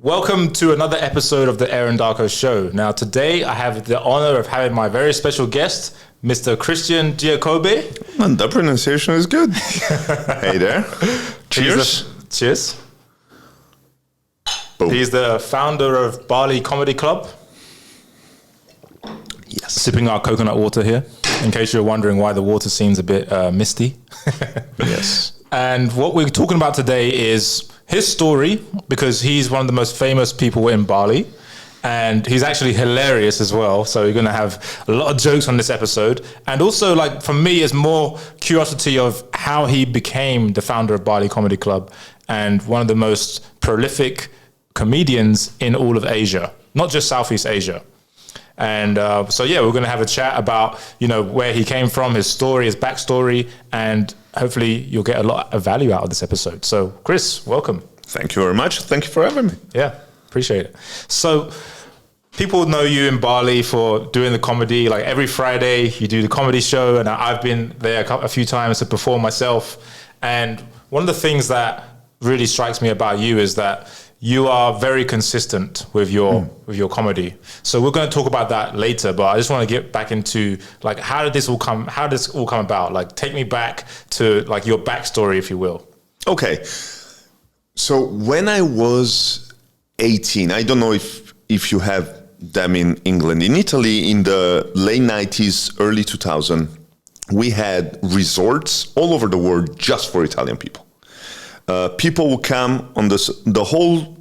Welcome to another episode of the Aaron Darko Show. Now, today I have the honor of having my very special guest, Mr. Christian Giacobbe. And the pronunciation is good. Hey there. Cheers. Cheers. Boom. He's the founder of Bali Comedy Club. Yes. Sipping our coconut water here, in case you're wondering why the water seems a bit misty. Yes. And what we're talking about today is his story, because he's one of the most famous people in Bali, and he's actually hilarious as well. So you're going to have a lot of jokes on this episode. And also, like, for me, it's more curiosity of how he became the founder of Bali Comedy Club and one of the most prolific comedians in all of Asia, not just Southeast Asia. And so, yeah, we're going to have a chat about, you know, where he came from, his story, his backstory, and hopefully you'll get a lot of value out of this episode. So, Chris, welcome. Thank you very much. Thank you for having me. Yeah, appreciate it. So, people know you in Bali for doing the comedy. Like every Friday, you do the comedy show, and I've been there a few times to perform myself. And one of the things that really strikes me about you is that you are very consistent with your comedy. So we're going to talk about that later, but I just want to get back into, like, how did this all come about? Like, take me back to, like, your backstory, if you will. Okay. So when I was 18, I don't know if you have them in England. In Italy, in the late 90s, early 2000, we had resorts all over the world just for Italian people. People will come on the whole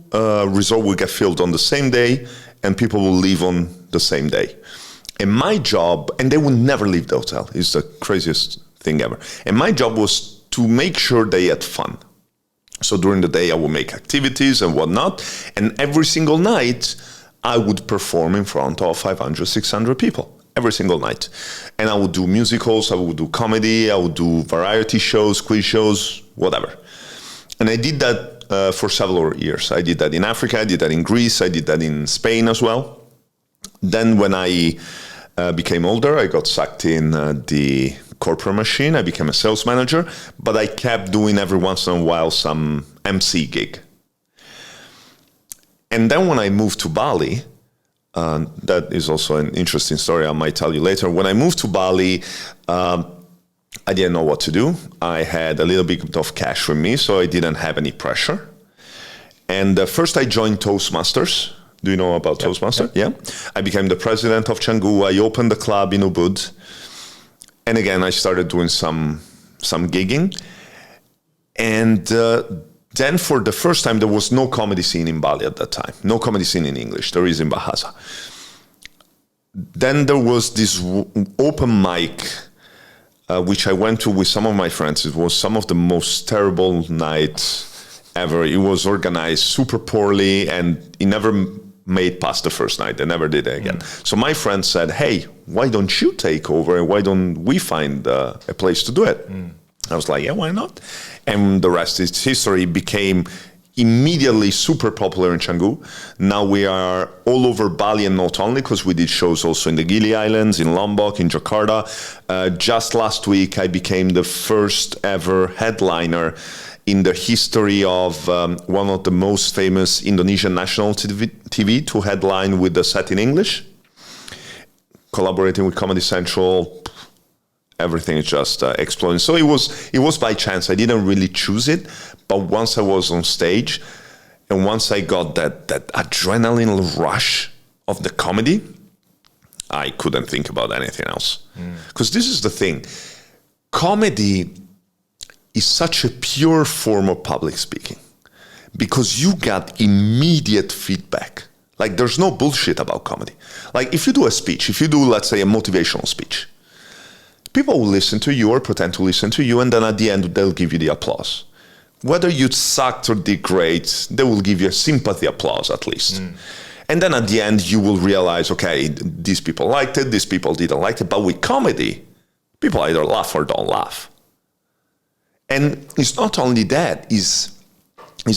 resort will get filled on the same day, and people will leave on the same day. And my job, and they would never leave the hotel. It's the craziest thing ever. And my job was to make sure they had fun. So during the day, I would make activities and whatnot. And every single night, I would perform in front of 500, 600 people. Every single night. And I would do musicals, I would do comedy, I would do variety shows, quiz shows, whatever. And I did that for several years. I did that in Africa, I did that in Greece, I did that in Spain as well. Then when I became older, I got sucked in the corporate machine. I became a sales manager, but I kept doing every once in a while some MC gig. And then when I moved to Bali, that is also an interesting story I might tell you later. When I moved to Bali, I didn't know what to do. I had a little bit of cash with me, so I didn't have any pressure. And first I joined Toastmasters. Do you know about Toastmasters? Yeah. I became the president of Canggu. I opened the club in Ubud. And again, I started doing some gigging. And then for the first time, there was no comedy scene in Bali at that time. No comedy scene in English. There is in Bahasa. Then there was this open mic, which I went to with some of my friends. It was some of the most terrible nights ever. It was organized super poorly, and it never made past the first night. They never did it again. So my friend said, hey, why don't you take over, and why don't we find a place to do it? I was like, yeah, why not? And the rest is history. Became immediately super popular in Canggu. Now we are all over Bali, and not only, because we did shows also in the Gili Islands, in Lombok, in Jakarta. Just last week, I became the first ever headliner in the history of one of the most famous Indonesian national TV to headline with the set in English. Collaborating with Comedy Central, everything is just exploding. So it was by chance. I didn't really choose it, but once I was on stage, and once I got that adrenaline rush of the comedy, I couldn't think about anything else. Because this is the thing, comedy is such a pure form of public speaking, because you got immediate feedback. Like, there's no bullshit about comedy. Like, if you do a speech, if you do, let's say, a motivational speech, people will listen to you or pretend to listen to you, and then at the end, they'll give you the applause. Whether you sucked or did great, they will give you a sympathy applause at least. And then at the end, you will realize, okay, these people liked it, these people didn't like it. But with comedy, people either laugh or don't laugh. And it's not only that, is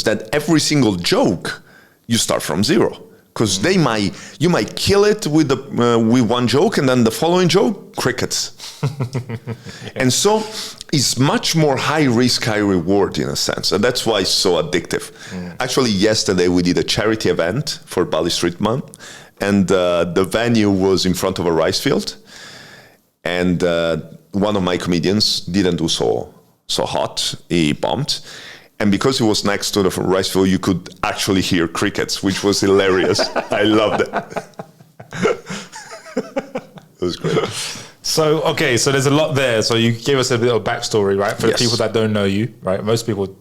that every single joke, you start from zero. Because you might kill it with one joke, and then the following joke, crickets. And so it's much more high risk, high reward in a sense. And that's why it's so addictive. Actually, yesterday we did a charity event for Bali Street Month, and the venue was in front of a rice field. And one of my comedians didn't do so hot. He bombed. And because it was next to the rice field, you could actually hear crickets, which was hilarious. I loved it. It was great. So there's a lot there. So you gave us a bit of backstory, right? For Yes. the people that don't know you, right? Most people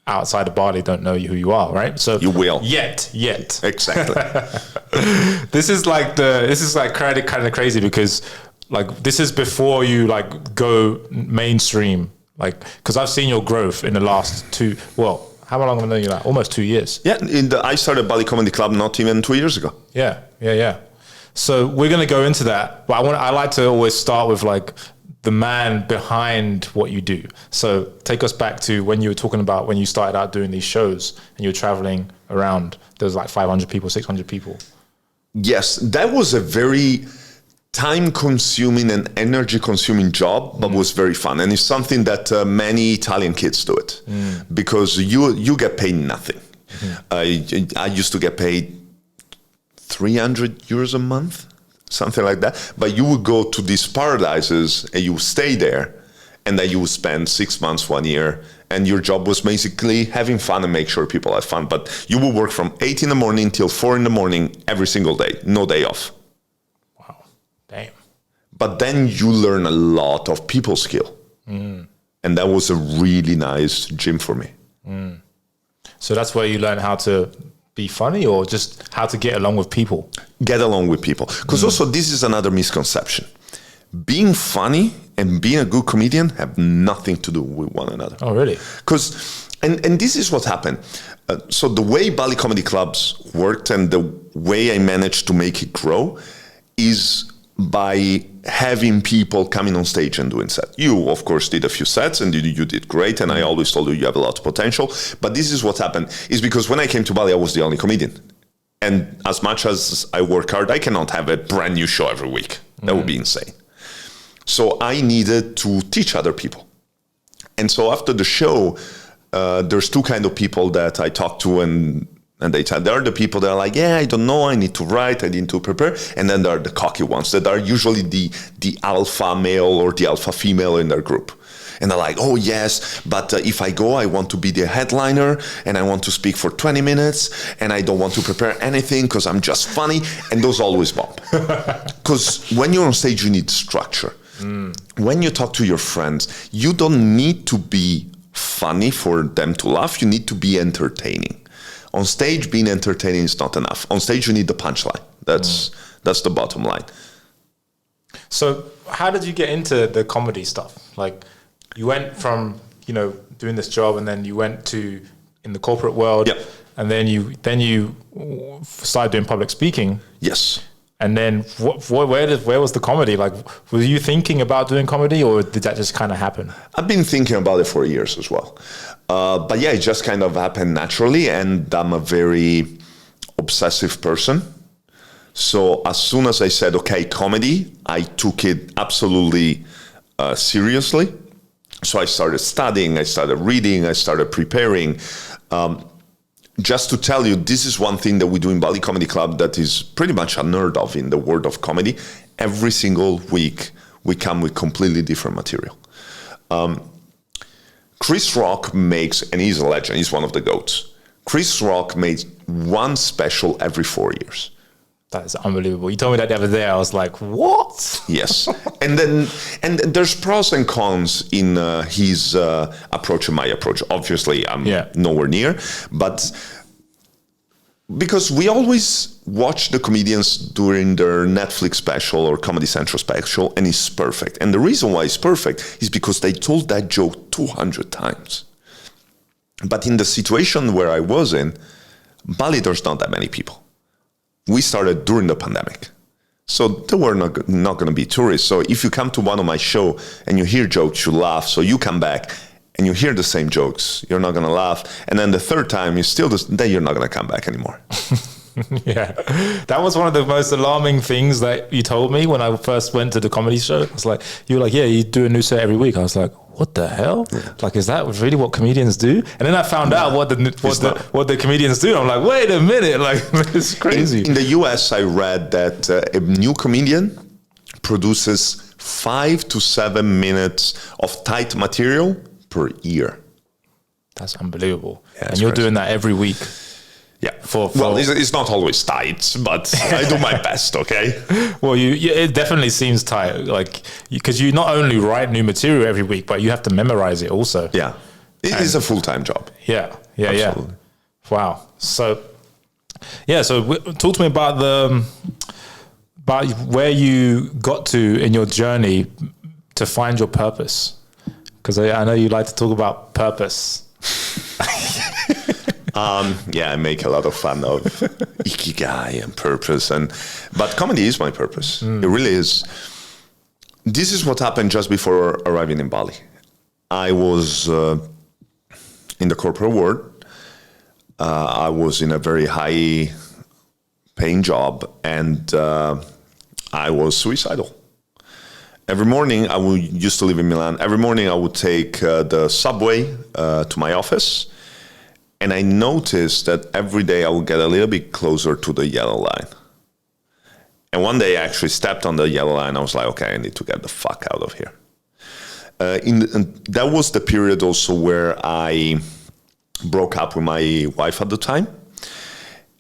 outside of Bali don't know who you are, right? So You will. Yet. Exactly. This is kind of crazy because like this is before you like go mainstream. Like, because I've seen your growth in the last how long have I known you? Like almost 2 years. Yeah, I started Bali Comedy Club not even 2 years ago. Yeah. So we're going to go into that, but I like to always start with like the man behind what you do. So take us back to when you were talking about when you started out doing these shows and you were traveling around. There was like 500 people, 600 people. Yes, that was a very time-consuming and energy-consuming job, but was very fun. And it's something that many Italian kids do it because you get paid nothing. I used to get paid 300 euros a month, something like that. But you would go to these paradises and you stay there, and then you would spend 6 months, 1 year, and your job was basically having fun and make sure people have fun. But you would work from 8 in the morning till 4 in the morning every single day, no day off. Damn. But then you learn a lot of people skill. And that was a really nice gym for me. So that's where you learn how to be funny or just how to get along with people? Get along with people. Because also this is another misconception. Being funny and being a good comedian have nothing to do with one another. Oh, really? Because, and this is what happened. So the way Bali Comedy Clubs worked and the way I managed to make it grow is by having people coming on stage and doing sets. You, of course, did a few sets and you did great. And I always told you have a lot of potential. But this is what happened, is because when I came to Bali, I was the only comedian. And as much as I work hard, I cannot have a brand new show every week. That would be insane. So I needed to teach other people. And so after the show, there's two kind of people that I talk to and they tell, there are the people that are like, yeah, I don't know, I need to write, I need to prepare. And then there are the cocky ones that are usually the alpha male or the alpha female in their group. And they're like, oh yes, but if I go, I want to be the headliner and I want to speak for 20 minutes and I don't want to prepare anything because I'm just funny. And those always bump. Because when you're on stage, you need structure. When you talk to your friends, you don't need to be funny for them to laugh. You need to be entertaining. On stage, being entertaining is not enough. On stage, you need the punchline. That's the bottom line. So how did you get into the comedy stuff? Like you went from, doing this job and then you went to in the corporate world. Yep. And then you started doing public speaking. Yes. And then where was the comedy? Like, were you thinking about doing comedy or did that just kind of happen? I've been thinking about it for years as well. But yeah, it just kind of happened naturally. And I'm a very obsessive person. So as soon as I said, okay, comedy, I took it absolutely seriously. So I started studying, I started reading, I started preparing. Just to tell you, this is one thing that we do in Bali Comedy Club that is pretty much unheard of in the world of comedy. Every single week, we come with completely different material. Chris Rock makes, and he's a legend, he's one of the GOATs. Chris Rock makes one special every 4 years. That is unbelievable. You told me that the other day. I was like, what? Yes. And there's pros and cons in his approach and my approach. Obviously, I'm nowhere near. But because we always watch the comedians during their Netflix special or Comedy Central special, and it's perfect. And the reason why it's perfect is because they told that joke 200 times. But in the situation where I was in, Bali, there's not that many people. We started during the pandemic. So there were not going to be tourists. So if you come to one of my show and you hear jokes, you laugh. So you come back and you hear the same jokes, you're not going to laugh. And then the third time, then you're not going to come back anymore. Yeah, that was one of the most alarming things that you told me when I first went to the comedy show. It's like, you were like, yeah, you do a new set every week. I was like, what the hell? Yeah. Like, is that really what comedians do? And then I found out what the comedians do. I'm like, wait a minute, like, it's crazy. In the US, I read that a new comedian produces 5 to 7 minutes of tight material per year. That's unbelievable. Yeah, and you're crazy. doing that every week. Yeah. Well, it's not always tight, but I do my best, okay? Well, it definitely seems tight, like, because you not only write new material every week, but you have to memorize it also. Yeah. It is a full-time job. Yeah. Absolutely. Yeah. Wow. So, yeah, so talk to me about where you got to in your journey to find your purpose. Because I know you like to talk about purpose. I make a lot of fun of ikigai and purpose, but comedy is my purpose. It really is. This is what happened just before arriving in Bali. I was in the corporate world. I was in a very high-paying job, and I was suicidal. Every morning, used to live in Milan. Every morning, I would take the subway to my office. And I noticed that every day I would get a little bit closer to the yellow line. And one day I actually stepped on the yellow line. I was like, okay, I need to get the fuck out of here. That was the period also where I broke up with my wife at the time.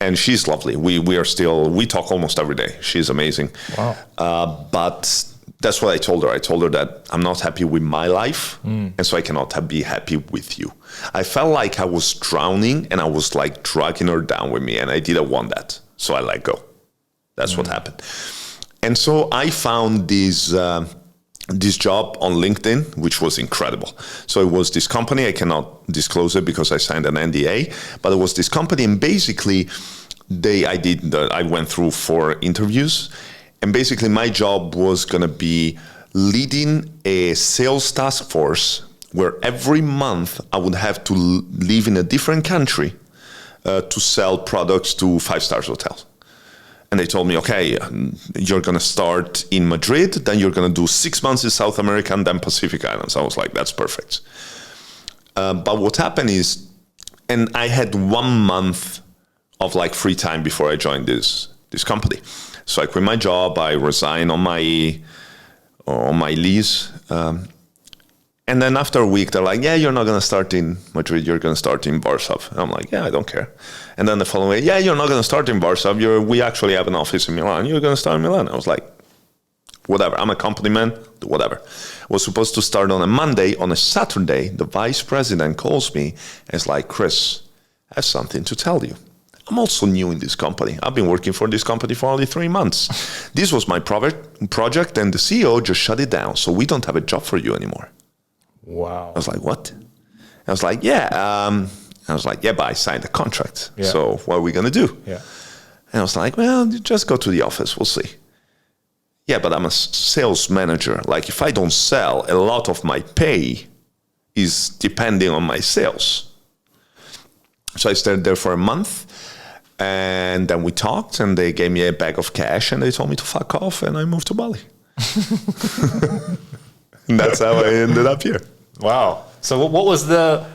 And she's lovely. We talk almost every day. She's amazing. Wow. But that's what I told her. I told her that I'm not happy with my life, and so I cannot be happy with you. I felt like I was drowning, and I was like dragging her down with me, and I didn't want that. So I let go. That's what happened. And so I found this job on LinkedIn, which was incredible. So it was this company. I cannot disclose it because I signed an NDA, but it was this company, and basically I went through 4 interviews. And basically, my job was going to be leading a sales task force where every month I would have to live in a different country to sell products to 5-star hotels. And they told me, okay, you're going to start in Madrid, then you're going to do 6 months in South America, and then Pacific Islands. I was like, that's perfect. But what happened is, and I had 1 month of like free time before I joined this company. So I quit my job, I resigned on my lease. And then after a week, they're like, yeah, you're not going to start in Madrid, you're going to start in Warsaw. And I'm like, yeah, I don't care. And then the following week, yeah, you're not going to start in Warsaw, we actually have an office in Milan, you're going to start in Milan. I was like, whatever, I'm a company man, whatever. I was supposed to start on a Monday. On a Saturday, the vice president calls me and is like, Chris, I have something to tell you. I'm also new in this company. I've been working for this company for only 3 months. This was my project, and the CEO just shut it down. So we don't have a job for you anymore. Wow. I was like, what? I was like, yeah. But I signed a contract. Yeah. So what are we going to do? Yeah. And I was like, well, just go to the office. We'll see. Yeah, but I'm a sales manager. Like, if I don't sell, a lot of my pay is depending on my sales. So I stayed there for a month. And then we talked, and they gave me a bag of cash, and they told me to fuck off, and I moved to Bali. And that's how I ended up here. Wow. So what was the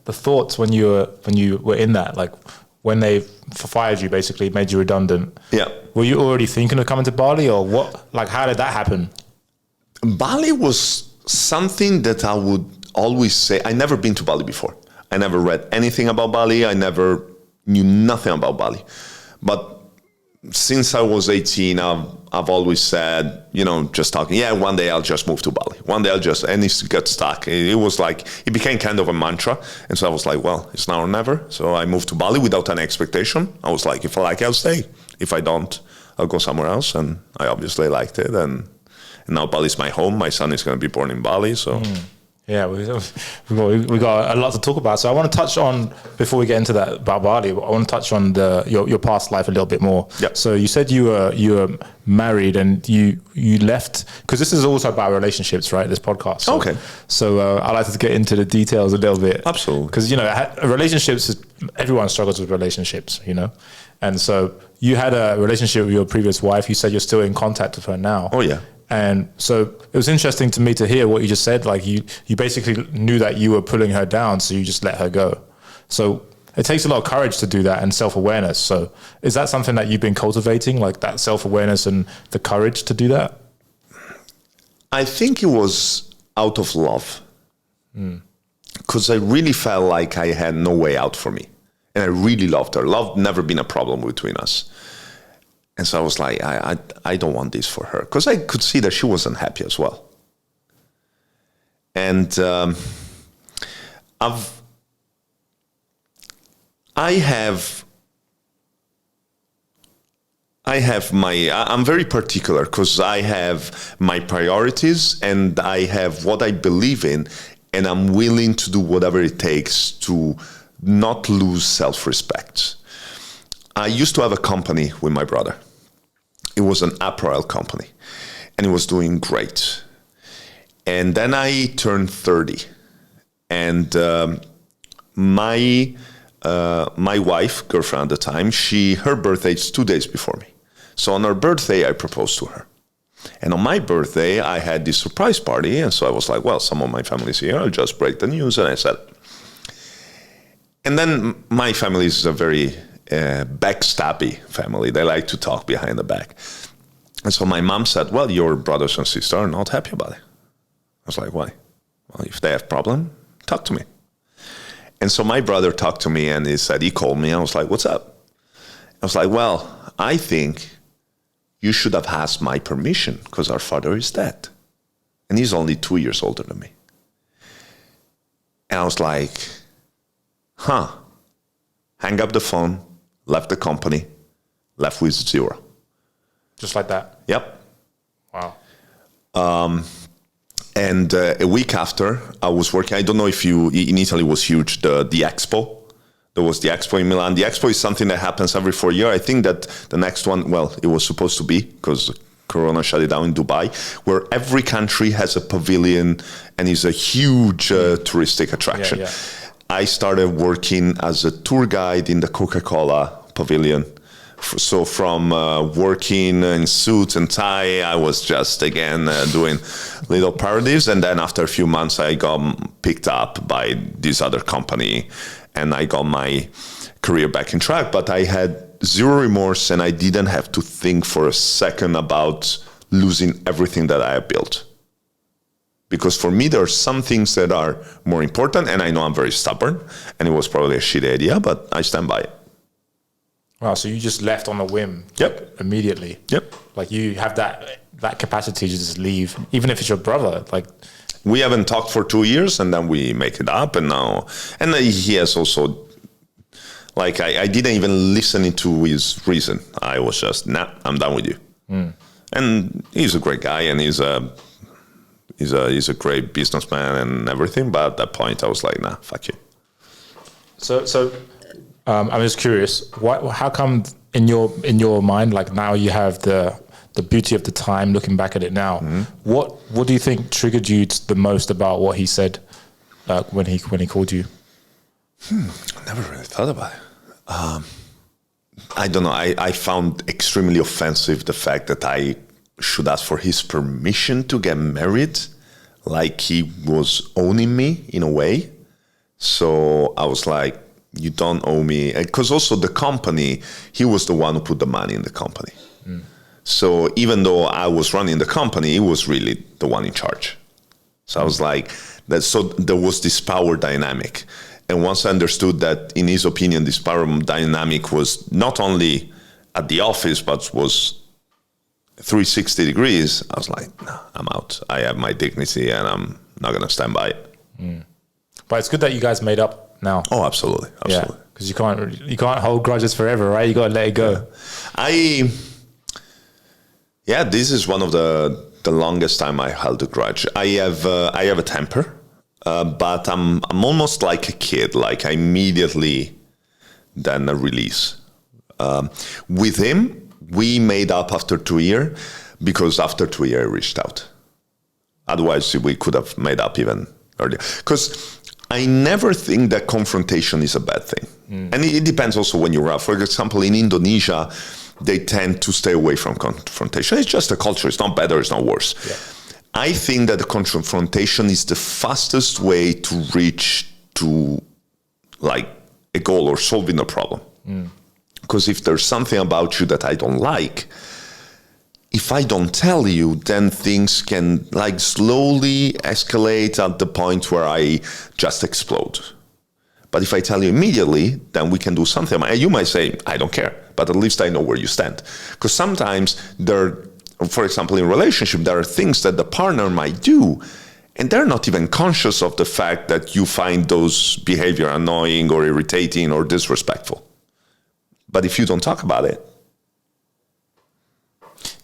thoughts when you were in that, like when they fired you, basically made you redundant? Yeah. Were you already thinking of coming to Bali, or what? Like, how did that happen? Bali was something that I would always say. I never been to Bali before. I never read anything about Bali. I never knew nothing about Bali. But since I was 18, I've always said, just talking, yeah, one day I'll just move to Bali. One day and it got stuck. It was like, it became kind of a mantra. And so I was like, well, it's now or never. So I moved to Bali without any expectation. I was like, if I like it, I'll stay. If I don't, I'll go somewhere else. And I obviously liked it. And now Bali's my home. My son is going to be born in Bali. So Yeah, we got a lot to talk about. So I want to touch on, before we get into that about Bali, I want to touch on your past life a little bit more. Yep. So you said you were married and you left, because this is also about relationships, right? This podcast. So, Okay. So I'd like to get into the details a little bit. Absolutely. Because, relationships, everyone struggles with relationships, And so you had a relationship with your previous wife. You said you're still in contact with her now. Oh, yeah. And so it was interesting to me to hear what you just said. Like you basically knew that you were pulling her down, so you just let her go. So it takes a lot of courage to do that and self-awareness. So is that something that you've been cultivating, like that self-awareness and the courage to do that? I think it was out of love. Because I really felt like I had no way out for me. And I really loved her. Love never been a problem between us. And so I was like, I don't want this for her. Because I could see that she wasn't happy as well. And I'm very particular because I have my priorities and I have what I believe in, and I'm willing to do whatever it takes to not lose self-respect. I used to have a company with my brother. It was an apparel company, and it was doing great. And then I turned 30, and my wife, girlfriend at the time, her birthday is 2 days before me. So on her birthday, I proposed to her. And on my birthday, I had this surprise party, and so I was like, well, some of my family's here, I'll just break the news, and I said. And then my family is a very backstabby family. They like to talk behind the back. And so my mom said, well, your brothers and sister are not happy about it. I was like, why? Well, if they have problem, talk to me. And so my brother talked to me and he called me. I was like, what's up? I was like, well, I think you should have asked my permission because our father is dead. And he's only 2 years older than me. And I was like, hang up the phone, left the company, left with zero. Just like that? Yep. Wow. And a week after, I was working. I don't know if in Italy was huge, the Expo. There was the Expo in Milan. The Expo is something that happens every 4 years. I think that the next one, well, it was supposed to be because Corona shut it down in Dubai, where every country has a pavilion and is a huge touristic attraction. Yeah. I started working as a tour guide in the Coca-Cola pavilion. So from working in suits and tie, I was just, again, doing little parodies. And then after a few months, I got picked up by this other company and I got my career back in track. But I had zero remorse and I didn't have to think for a second about losing everything that I have built. Because for me, there are some things that are more important. And I know I'm very stubborn and it was probably a shitty idea, but I stand by it. Wow, so you just left on a whim. Yep. Immediately. Yep. Like you have that capacity to just leave, even if it's your brother. Like we haven't talked for 2 years, and then we make it up, and now, and he has also, like I didn't even listen to his reason. I was just, nah, I'm done with you. And he's a great guy, and he's a great businessman and everything. But at that point, I was like, nah, fuck you. So. I'm just curious. How come in your mind, like now you have the beauty of the time, looking back at it now? Mm-hmm. What do you think triggered you the most about what he said when he called you? I never really thought about it. I don't know. I found extremely offensive the fact that I should ask for his permission to get married, like he was owning me in a way. So I was like, you don't owe me, because also the company, he was the one who put the money in the company. So even though I was running the company, he was really the one in charge. So I was like, so there was this power dynamic. And once I understood that, in his opinion, this power dynamic was not only at the office, but was 360 degrees, I was like, no, I'm out. I have my dignity and I'm not going to stand by it. But it's good that you guys made up now. Oh, absolutely. Yeah, because you can't hold grudges forever, right? You got to let it go. This is one of the longest time I held a grudge. I have a temper. but I'm almost like a kid. Like I immediately then release. With him, we made up after 2 years, because after 2 years I reached out. Otherwise, we could have made up even earlier. Because I never think that confrontation is a bad thing. And it depends also when you're out. For example, in Indonesia, they tend to stay away from confrontation. It's just a culture. It's not better, it's not worse. Yeah. I think that the confrontation is the fastest way to reach to like a goal or solving a problem. Because if there's something about you that I don't like, if I don't tell you, then things can like slowly escalate at the point where I just explode. But if I tell you immediately, then we can do something. You might say, I don't care, but at least I know where you stand. Because sometimes for example, in relationship, there are things that the partner might do, and they're not even conscious of the fact that you find those behavior annoying or irritating or disrespectful. But if you don't talk about it.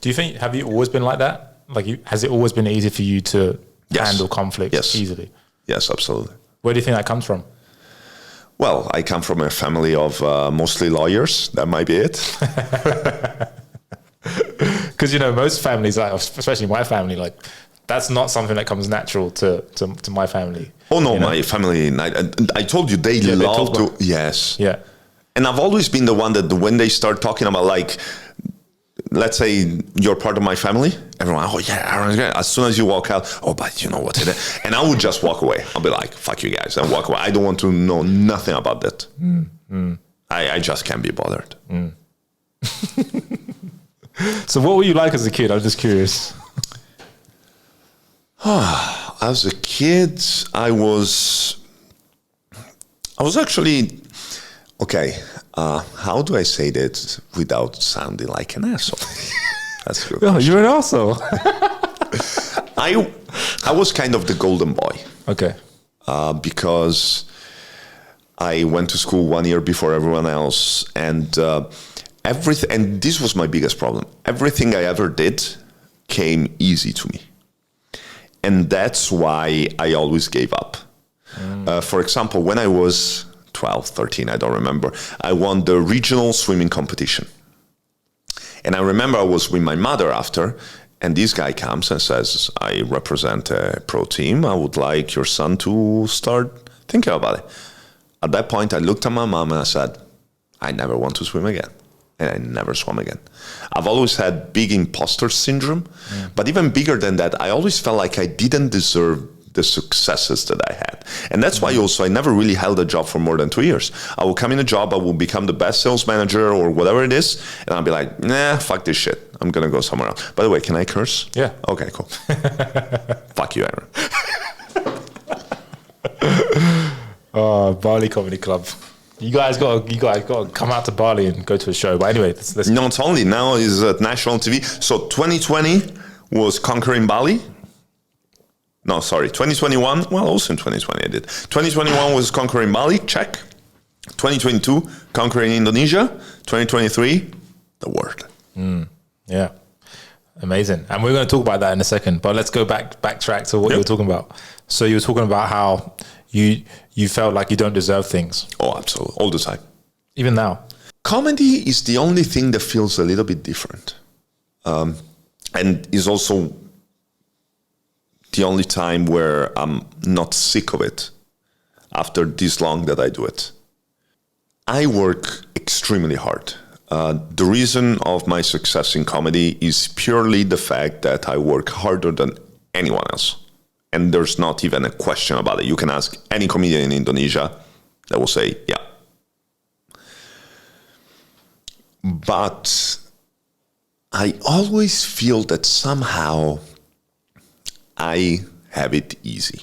Do you think, have you always been like that? Like, has it always been easy for you to handle conflict easily? Yes, absolutely. Where do you think that comes from? Well, I come from a family of mostly lawyers. That might be it. Because, most families, like, especially my family, like, that's not something that comes natural to my family. Oh, no, my family, I told you, they love to, yes. Yeah. And I've always been the one that when they start talking about, like, let's say you're part of my family, everyone, oh yeah, Aaron's great. As soon as you walk out, oh, but you know what it is. And I would just walk away. I'll be like, fuck you guys, and walk away. I don't want to know nothing about that. I just can't be bothered. So what were you like as a kid? I'm just curious. As a kid, I was actually, okay, how do I say that without sounding like an asshole? That's good. Oh, you're an asshole. I was kind of the golden boy. Okay. Because I went to school 1 year before everyone else, and everything. And this was my biggest problem. Everything I ever did came easy to me, and that's why I always gave up. For example, when I was 12, 13, I don't remember, I won the regional swimming competition. And I remember I was with my mother after, and this guy comes and says, I represent a pro team. I would like your son to start thinking about it. At that point, I looked at my mom and I said, I never want to swim again. And I never swam again. I've always had big imposter syndrome, but even bigger than that, I always felt like I didn't deserve the successes that I had. And that's why also I never really held a job for more than 2 years. I will come in a job, I will become the best sales manager or whatever it is, and I'll be like, nah, fuck this shit. I'm going to go somewhere else. By the way, can I curse? Yeah. Okay, cool. Fuck you, Aaron. Oh, Bali Comedy Club. You guys got to come out to Bali and go to a show. But anyway, let's not only now is at national TV. So 2020 was Conquering Bali. No, sorry, 2021. Well, also in 2020 I did. 2021 was Conquering Bali. Check. 2022 Conquering Indonesia. 2023 the world. Yeah, amazing. And we're going to talk about that in a second. But let's go backtrack to what you were talking about. So you were talking about how you felt like you don't deserve things. Oh, absolutely. All the time. Even now. Comedy is the only thing that feels a little bit different. And is also the only time where I'm not sick of it after this long that I do it. I work extremely hard. The reason of my success in comedy is purely the fact that I work harder than anyone else. And there's not even a question about it. You can ask any comedian in Indonesia that will say, yeah. But I always feel that somehow I have it easy.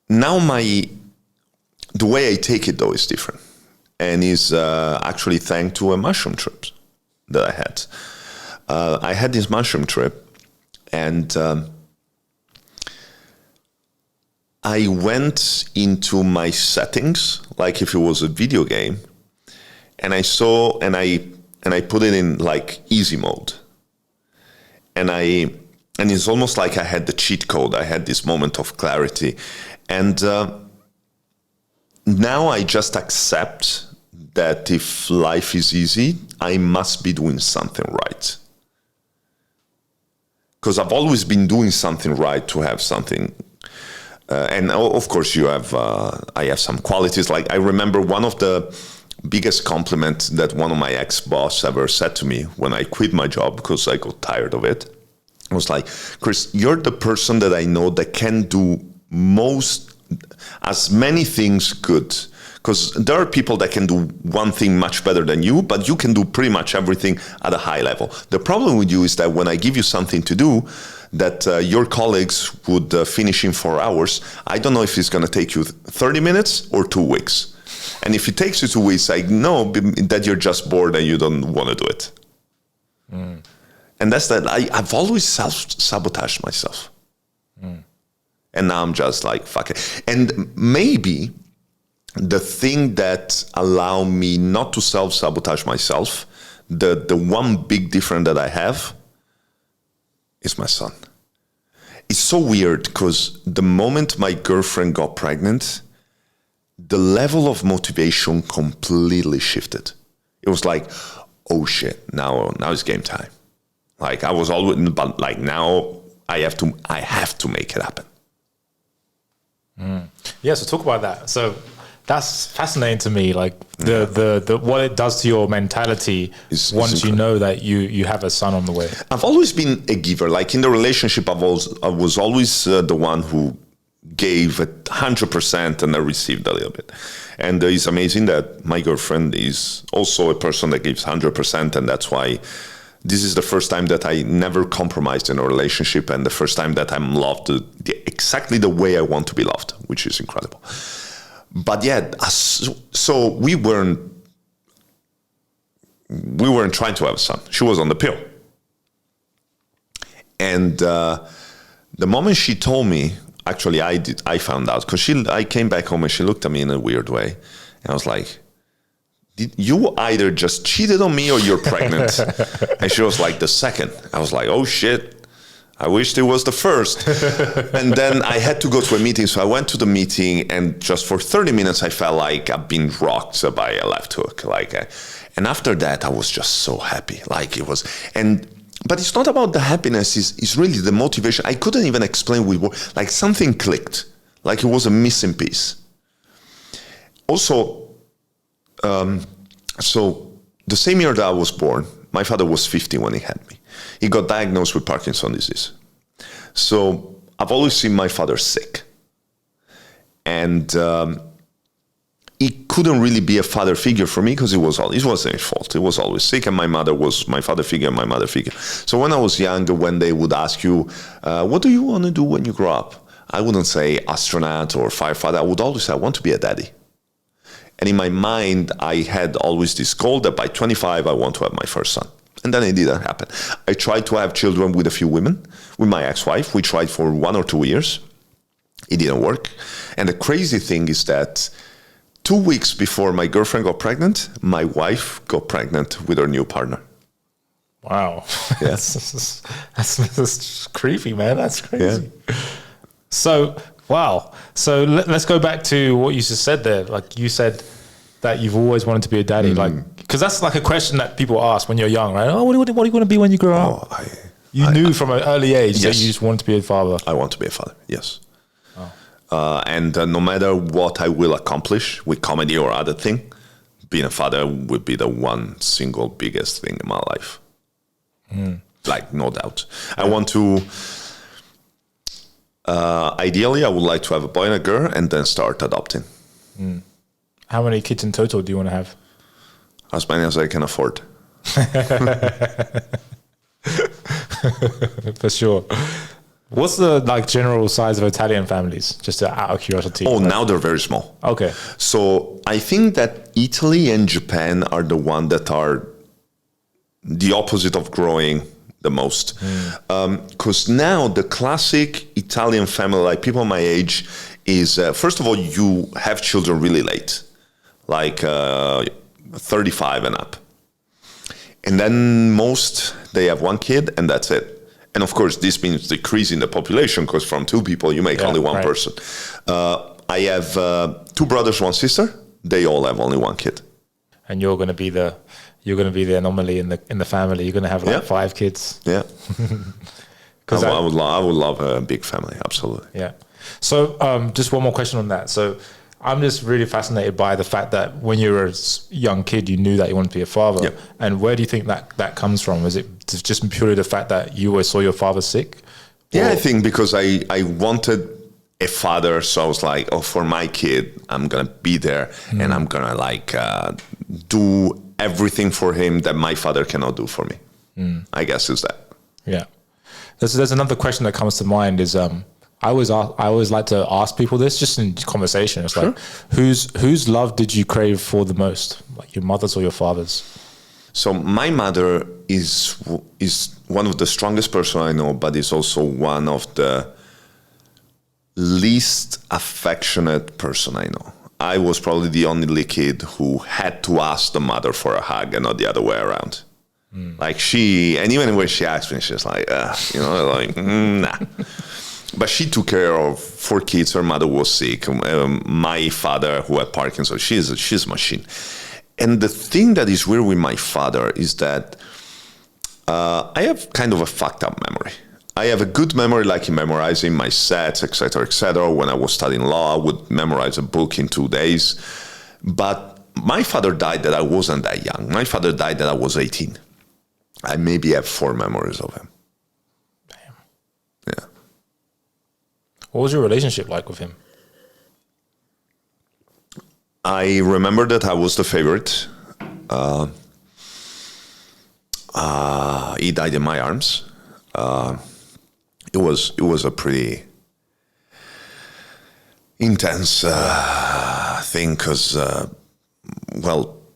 Now the way I take it though is different. And is actually thanks to a mushroom trip that I had. I had this mushroom trip and I went into my settings like if it was a video game, and I saw and I put it in like easy mode, and And it's almost like I had the cheat code. I had this moment of clarity. And now I just accept that if life is easy, I must be doing something right. Because I've always been doing something right to have something. And of course, I have some qualities. Like I remember one of the biggest compliments that one of my ex-boss ever said to me when I quit my job because I got tired of it. I was like, Chris, you're the person that I know that can do as many things good. Because there are people that can do one thing much better than you, but you can do pretty much everything at a high level. The problem with you is that when I give you something to do that your colleagues would finish in 4 hours, I don't know if it's going to take you 30 minutes or 2 weeks. And if it takes you 2 weeks, I know that you're just bored and you don't want to do it. Mm. And that's that. I've always self-sabotaged myself. Mm. And now I'm just like, fuck it. And maybe the thing that allow me not to self-sabotage myself, the one big difference that I have is my son. It's so weird because the moment my girlfriend got pregnant, the level of motivation completely shifted. It was like, oh shit, now it's game time. Like I was always, but like now I have to make it happen. Mm. Yeah, so talk about that. So that's fascinating to me, like the what it does to your mentality once you know that you have a son on the way. I've always been a giver. Like in the relationship, I was always the one who gave 100% and I received a little bit. And it's amazing that my girlfriend is also a person that gives 100%, and that's why this is the first time that I never compromised in a relationship, and the first time that I'm loved exactly the way I want to be loved, which is incredible. But yeah, so we weren't trying to have a son. She was on the pill. And the moment she told me, actually I found out, because I came back home and she looked at me in a weird way. And I was like, you either just cheated on me or you're pregnant. And she was like, the second. I was like, oh shit. I wished it was the first. And then I had to go to a meeting. So I went to the meeting, and just for 30 minutes, I felt like I've been rocked by a left hook. And after that, I was just so happy. Like it was, but it's not about the happiness. It's really the motivation. I couldn't even explain like something clicked. Like it was a missing piece. Also, so the same year that I was born, my father was 50 when he had me. He got diagnosed with Parkinson's disease. So I've always seen my father sick. And he couldn't really be a father figure for me because it wasn't his fault. He was always sick, and my mother was my father figure and my mother figure. So when I was younger, when they would ask you, what do you want to do when you grow up? I wouldn't say astronaut or firefighter. I would always say, I want to be a daddy. And in my mind, I had always this goal that by 25, I want to have my first son. And then it didn't happen. I tried to have children with a few women, with my ex-wife. We tried for 1 or 2 years. It didn't work. And the crazy thing is that 2 weeks before my girlfriend got pregnant, my wife got pregnant with her new partner. Wow. Yeah. That's creepy, man. That's crazy. Yeah. So, wow. So let's go back to what you just said there. Like you said that you've always wanted to be a daddy. Like, because that's like a question that people ask when you're young, right? Oh, what do you want to be when you grow up? You knew from an early age that you just wanted to be a father. I want to be a father, yes. Oh. And no matter what I will accomplish with comedy or other thing, being a father would be the one single biggest thing in my life. Like, no doubt. I want to... ideally, I would like to have a boy and a girl and then start adopting. How many kids in total do you want to have? As many as I can afford. For sure. What's the general size of Italian families? Just out of curiosity. Oh, now they're very small. Okay. So I think that Italy and Japan are the one that are the opposite of growing the most. Because now the classic Italian family, like people my age, is first of all, you have children really late, like 35 and up. And then they have one kid and that's it. And of course, this means decreasing the population because from 2 people, you make only one person. I have 2 brothers, 1 sister. They all have only 1 kid. And you're going to be the anomaly in the family. You're going to have like 5 kids. Yeah. Because I would love a big family. Absolutely. Yeah. So just one more question on that. So I'm just really fascinated by the fact that when you were a young kid, you knew that you wanted to be a father. Yeah. And where do you think that comes from? Is it just purely the fact that you always saw your father sick? Yeah, I think because I wanted a father. So I was like, oh, for my kid, I'm going to be there and I'm going to like do everything for him that my father cannot do for me. I guess is that. Yeah. There's another question that comes to mind is, I always like to ask people this just in conversation. It's like, whose love did you crave for the most? Like your mother's or your father's? So my mother is one of the strongest person I know, but is also one of the least affectionate person I know. I was probably the only kid who had to ask the mother for a hug and not the other way around. Like and even when she asked me, she's like, nah. But she took care of 4 kids. Her mother was sick. My father, who had Parkinson's, she's a machine. And the thing that is weird with my father is that I have kind of a fucked up memory. I have a good memory, like in memorizing my sets, etc., etc. When I was studying law, I would memorize a book in 2 days. But my father died that I wasn't that young. My father died that I was 18. I maybe have 4 memories of him. Damn. Yeah. What was your relationship like with him? I remember that I was the favorite. He died in my arms. It was a pretty intense thing because,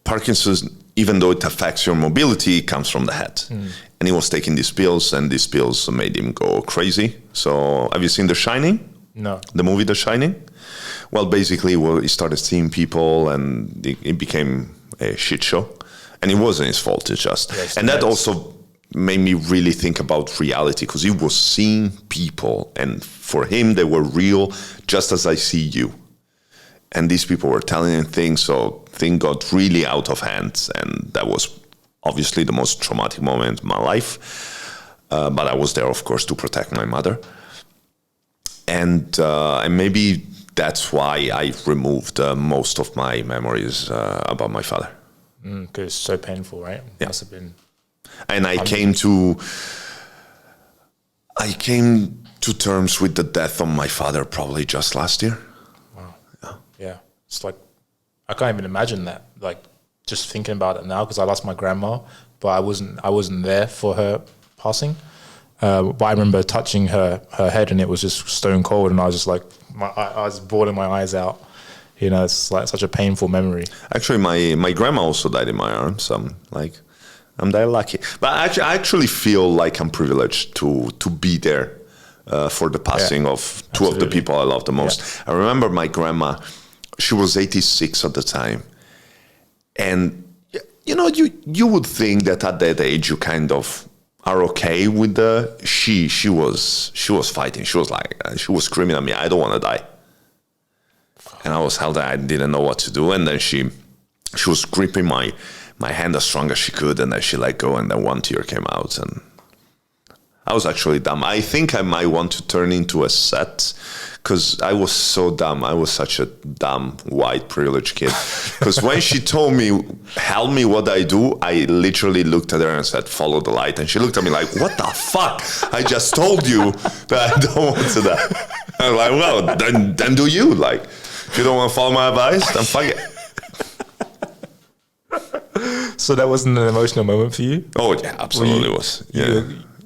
Parkinson's, even though it affects your mobility, it comes from the head. And he was taking these pills, and these pills made him go crazy. So have you seen The Shining? No. The movie The Shining? Well, basically, he started seeing people, and it became a shit show. And it wasn't his fault, it's just... Yes, and that also made me really think about reality, because he was seeing people, and for him, they were real, just as I see you. And these people were telling him things, so things got really out of hand, and that was obviously the most traumatic moment in my life. But I was there, of course, to protect my mother. And maybe that's why I removed most of my memories about my father. Because it's so painful, right? Yeah. Must have been. And I came to terms with the death of my father probably just last year. Wow. Yeah. It's like, I can't even imagine that. Like, just thinking about it now, because I lost my grandma, but I wasn't there for her passing. But I remember touching her head, and it was just stone cold, and I was just like, I was bawling my eyes out. You know, it's like such a painful memory. Actually, my grandma also died in my arms. I'm that lucky. But I actually feel like I'm privileged to be there for the passing of two of the people I love the most. Yeah. I remember my grandma, she was 86 at the time. And, you know, you would think that at that age you kind of are okay with she was fighting. She was like, she was screaming at me, I don't want to die. And I was held, I didn't know what to do. And then she was gripping my hand as strong as she could, and then she let go, and then one tear came out, and I was actually dumb. I think I might want to turn into a set, because I was so dumb. I was such a dumb, white, privileged kid. Because when she told me, help me, what I do, I literally looked at her and said, follow the light. And she looked at me like, what the fuck? I just told you that I don't want to die. I'm like, well, then do you. Like, if you don't want to follow my advice, then fuck it. So that wasn't an emotional moment for you? Oh yeah, absolutely was. Yeah,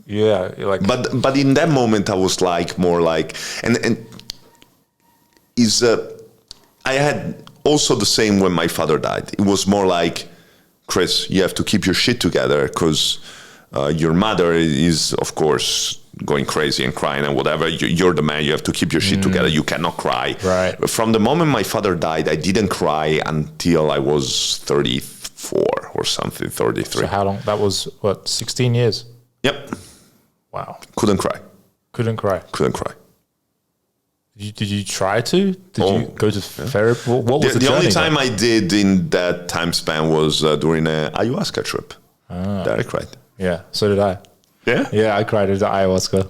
yeah. Like, but in that moment, I was like more like, and is I had also the same when my father died. It was more like, Chris, you have to keep your shit together, because your mother is, of course, going crazy and crying and whatever. You're the man. You have to keep your shit together. You cannot cry. Right. From the moment my father died, I didn't cry until I was 34 or something, 33. So how long? That was, what, 16 years? Yep. Wow. Couldn't cry. Couldn't cry. Couldn't cry. Did you try to? Did you go to therapy? What was the only time I did in that time span was during an ayahuasca trip. That I cried. Yeah, so did I. Yeah? Yeah, I cried at the ayahuasca.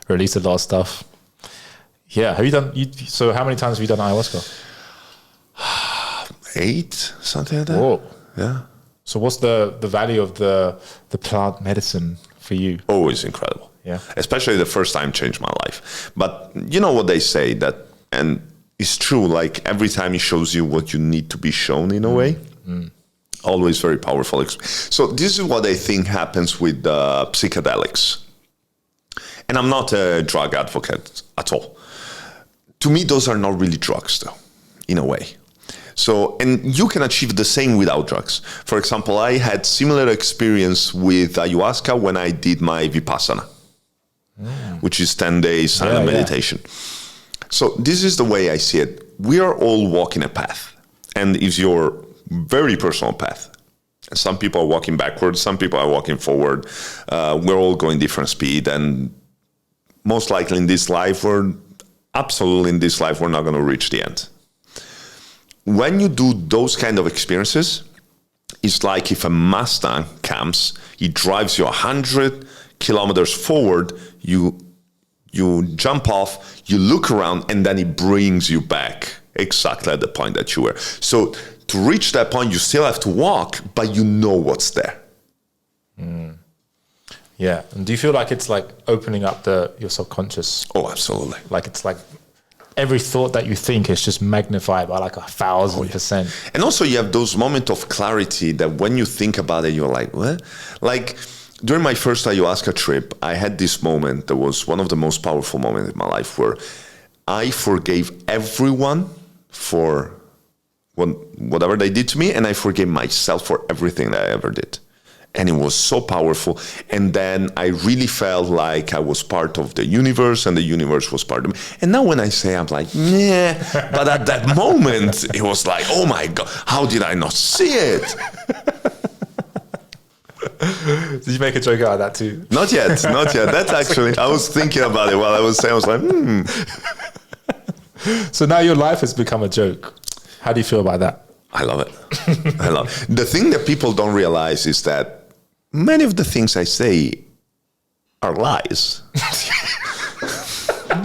Released a lot of stuff. Yeah, have you done? So how many times have you done ayahuasca? 8, something like that. Whoa. Yeah. So what's the value of the plant medicine for you? Oh, it's incredible. Yeah. Especially the first time changed my life. But you know what they say that, and it's true, like every time it shows you what you need to be shown in a way. Always very powerful. So this is what I think happens with psychedelics. And I'm not a drug advocate at all. To me, those are not really drugs though, in a way. So, and you can achieve the same without drugs. For example, I had similar experience with ayahuasca when I did my Vipassana, which is 10 days silent meditation. So this is the way I see it. We are all walking a path, and it's your very personal path. Some people are walking backwards, some people are walking forward. We're all going different speed, and most likely in this life, we're not going to reach the end. When you do those kind of experiences, it's like if a Mustang comes, it drives you 100 kilometers forward, you jump off, you look around, and then it brings you back exactly at the point that you were. So to reach that point, you still have to walk, but you know what's there. Yeah. And do you feel like it's like opening up your subconscious? Oh, absolutely. Like it's like every thought that you think is just magnified by like 1,000%. And also you have those moments of clarity that when you think about it, you're like, what? Like during my first ayahuasca trip, I had this moment that was one of the most powerful moments in my life where I forgave everyone for whatever they did to me, and I forgave myself for everything that I ever did. And it was so powerful. And then I really felt like I was part of the universe and the universe was part of me. And now when I say, I'm like, yeah. But at that moment, it was like, oh my God, how did I not see it? Did you make a joke out of that too? Not yet. That's actually, I was thinking about it while I was saying, I was like, So now your life has become a joke. How do you feel about that? I love it. I love it. The thing that people don't realize is that many of the things I say are lies.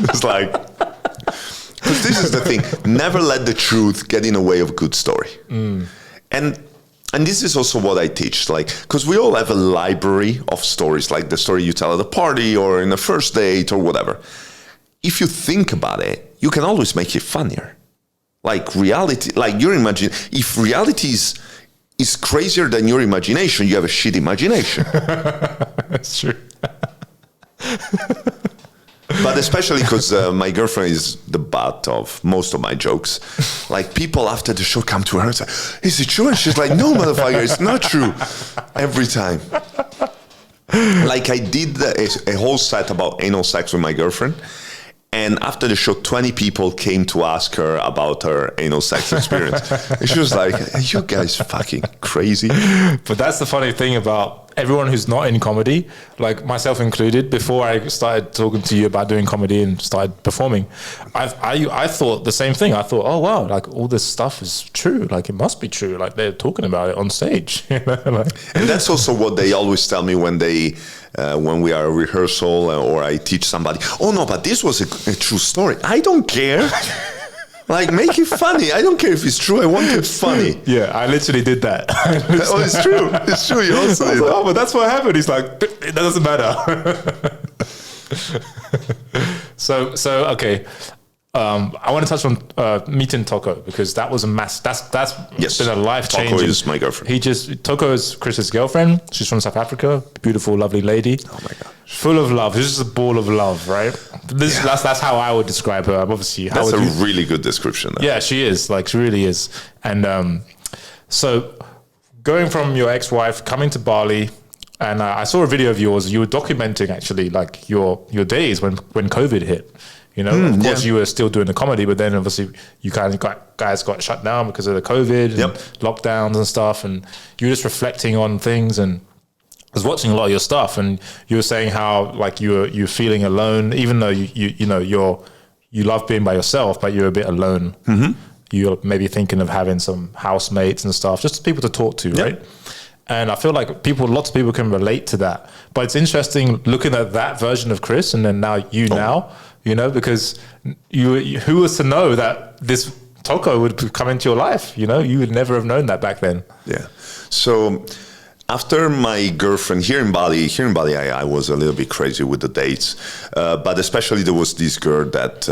It's like, because this is the thing, never let the truth get in the way of a good story. And this is also what I teach, like, because we all have a library of stories, like the story you tell at a party or in a first date or whatever. If you think about it, you can always make it funnier. Like reality, like your if reality is crazier than your imagination, you have a shit imagination. That's true. But especially because my girlfriend is the butt of most of my jokes. Like people after the show come to her and say, is it true? And she's like, no, motherfucker, it's not true. Every time. Like I did a whole set about anal sex with my girlfriend. And after the show, 20 people came to ask her about her anal sex experience. And she was like, are you guys fucking crazy? But that's the funny thing about everyone who's not in comedy, like myself included. Before I started talking to you about doing comedy and started performing, I thought the same thing. I thought, oh wow, like all this stuff is true. Like it must be true. Like they're talking about it on stage. You know? Like, and that's also what they always tell me when we are at rehearsal or I teach somebody. Oh no, but this was a true story. I don't care. Like, make it funny. I don't care if it's true. I want it funny. Yeah, I literally did that. Oh, it's true. It's true. You also did. Like, oh, but that's what happened. He's like, it doesn't matter. So okay. I want to touch on meeting Toko because that was a that's yes. been a life changing. Toko is my girlfriend. Toko is Chris's girlfriend. She's from South Africa. Beautiful, lovely lady. Oh my God. Full of love. She's just a ball of love, right? That's how I would describe her. Obviously, that's a really good description. Though. Yeah, she is. Like, she really is. And so going from your ex-wife, coming to Bali, and I saw a video of yours. You were documenting actually like your days when COVID hit. You know, of course, you were still doing the comedy, but then obviously you kind of guys got shut down because of the COVID and lockdowns and stuff, and you were just reflecting on things. And was watching a lot of your stuff, and you were saying how like you're feeling alone, even though you love being by yourself, but you're a bit alone. Mm-hmm. You're maybe thinking of having some housemates and stuff, just people to talk to, right? And I feel like lots of people can relate to that. But it's interesting looking at that version of Chris, and then now, because who was to know that this Toko would come into your life? You would never have known that back then. Yeah. So after my girlfriend here in Bali, I was a little bit crazy with the dates, but especially there was this girl that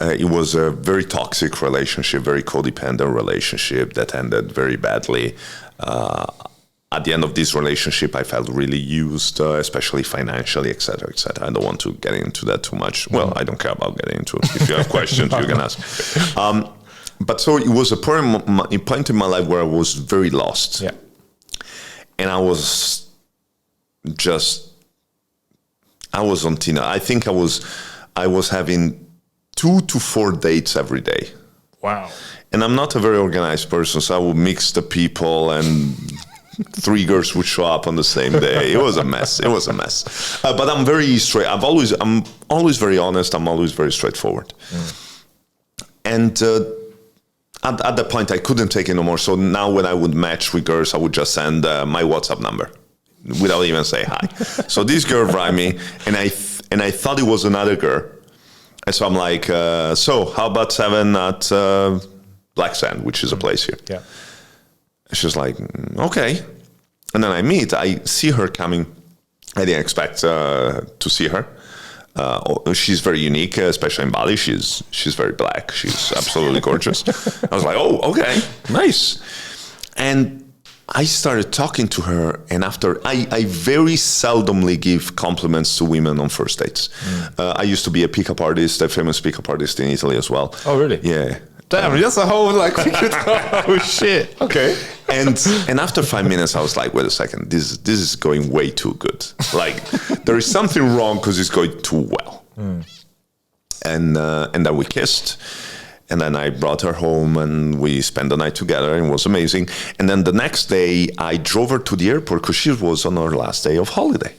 it was a very toxic relationship, very codependent relationship that ended very badly. At the end of this relationship, I felt really used, especially financially, et cetera, et cetera. I don't want to get into that too much. Well, I don't care about getting into it. If you have questions, you can ask. But so it was a point in my life where I was very lost. Yeah. And I was on Tinder. I think I was having 2 to 4 dates every day. Wow. And I'm not a very organized person, so I would mix the people, and 3 girls would show up on the same day. It was a mess. But I'm very straight. I'm always very honest. I'm always very straightforward. And at that point, I couldn't take it no more. So now when I would match with girls, I would just send my WhatsApp number without even saying hi. So this girl write me, and I thought it was another girl. And so I'm like, so how about 7 at Black Sand, which is a place here. Yeah. She's like, okay. And then I see her coming. I didn't expect to see her. She's very unique, especially in Bali. She's very black. She's absolutely gorgeous. I was like, oh, okay, nice. And I started talking to her, and after I very seldomly give compliments to women on first dates. I used to be a pickup artist, a famous pickup artist in Italy as well. Oh, really? Yeah. Damn, that's a whole oh shit. Okay. And after 5 minutes, I was like, wait a second, this is going way too good. Like, there is something wrong because it's going too well. And then we kissed. And then I brought her home, and we spent the night together, and it was amazing. And then the next day, I drove her to the airport because she was on her last day of holiday.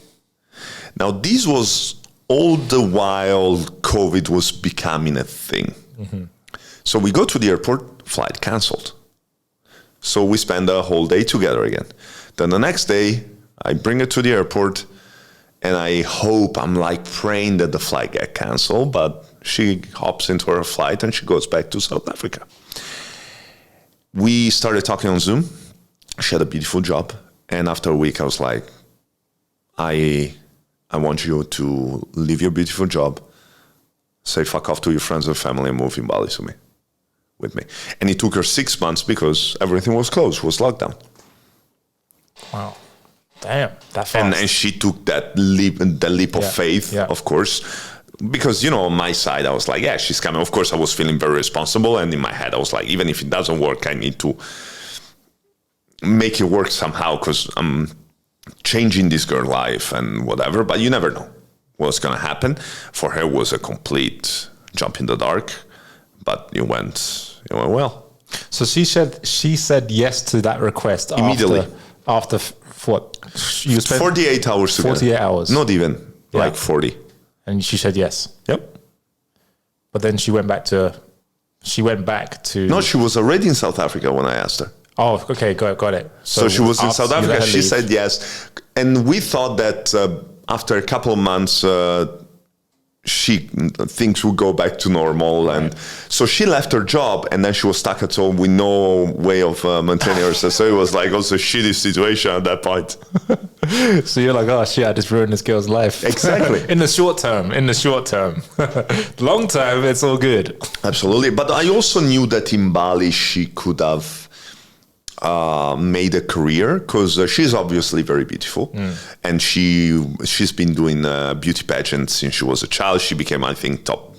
Now, this was all the while COVID was becoming a thing. Mm-hmm. So we go to the airport, flight canceled. So we spend a whole day together again. Then the next day, I bring her to the airport, and I'm like praying that the flight get canceled, but she hops into her flight and she goes back to South Africa. We started talking on Zoom. She had a beautiful job. And after a week, I was like, I want you to leave your beautiful job, say fuck off to your friends and family, and move in Bali with me. And it took her 6 months because everything was closed, was locked down. Wow. Damn, that fast. And she took that leap of faith, of course. Because, on my side, I was like, yeah, she's coming. Of course, I was feeling very responsible. And in my head, I was like, even if it doesn't work, I need to make it work somehow because I'm changing this girl's life and whatever. But you never know what's going to happen. For her, it was a complete jump in the dark. But it went well. So she said yes to that request immediately. After what? You spent 48 hours together. 48 hours. Not even, like 40. And she said yes. Yep. But then she went back to. No, she was already in South Africa when I asked her. Oh, okay, got it. So she was in South Africa. She said yes, and we thought that after a couple of months, things would go back to normal, and so she left her job, and then she was stuck at home with no way of maintaining herself. So it was like also a shitty situation at that point. So you're like, oh shit, I just ruined this girl's life. Exactly. In the short term. Long term, it's all good. Absolutely. But I also knew that in Bali she could have made a career because she's obviously very beautiful, and she's been doing beauty pageants since she was a child. She became, I think, top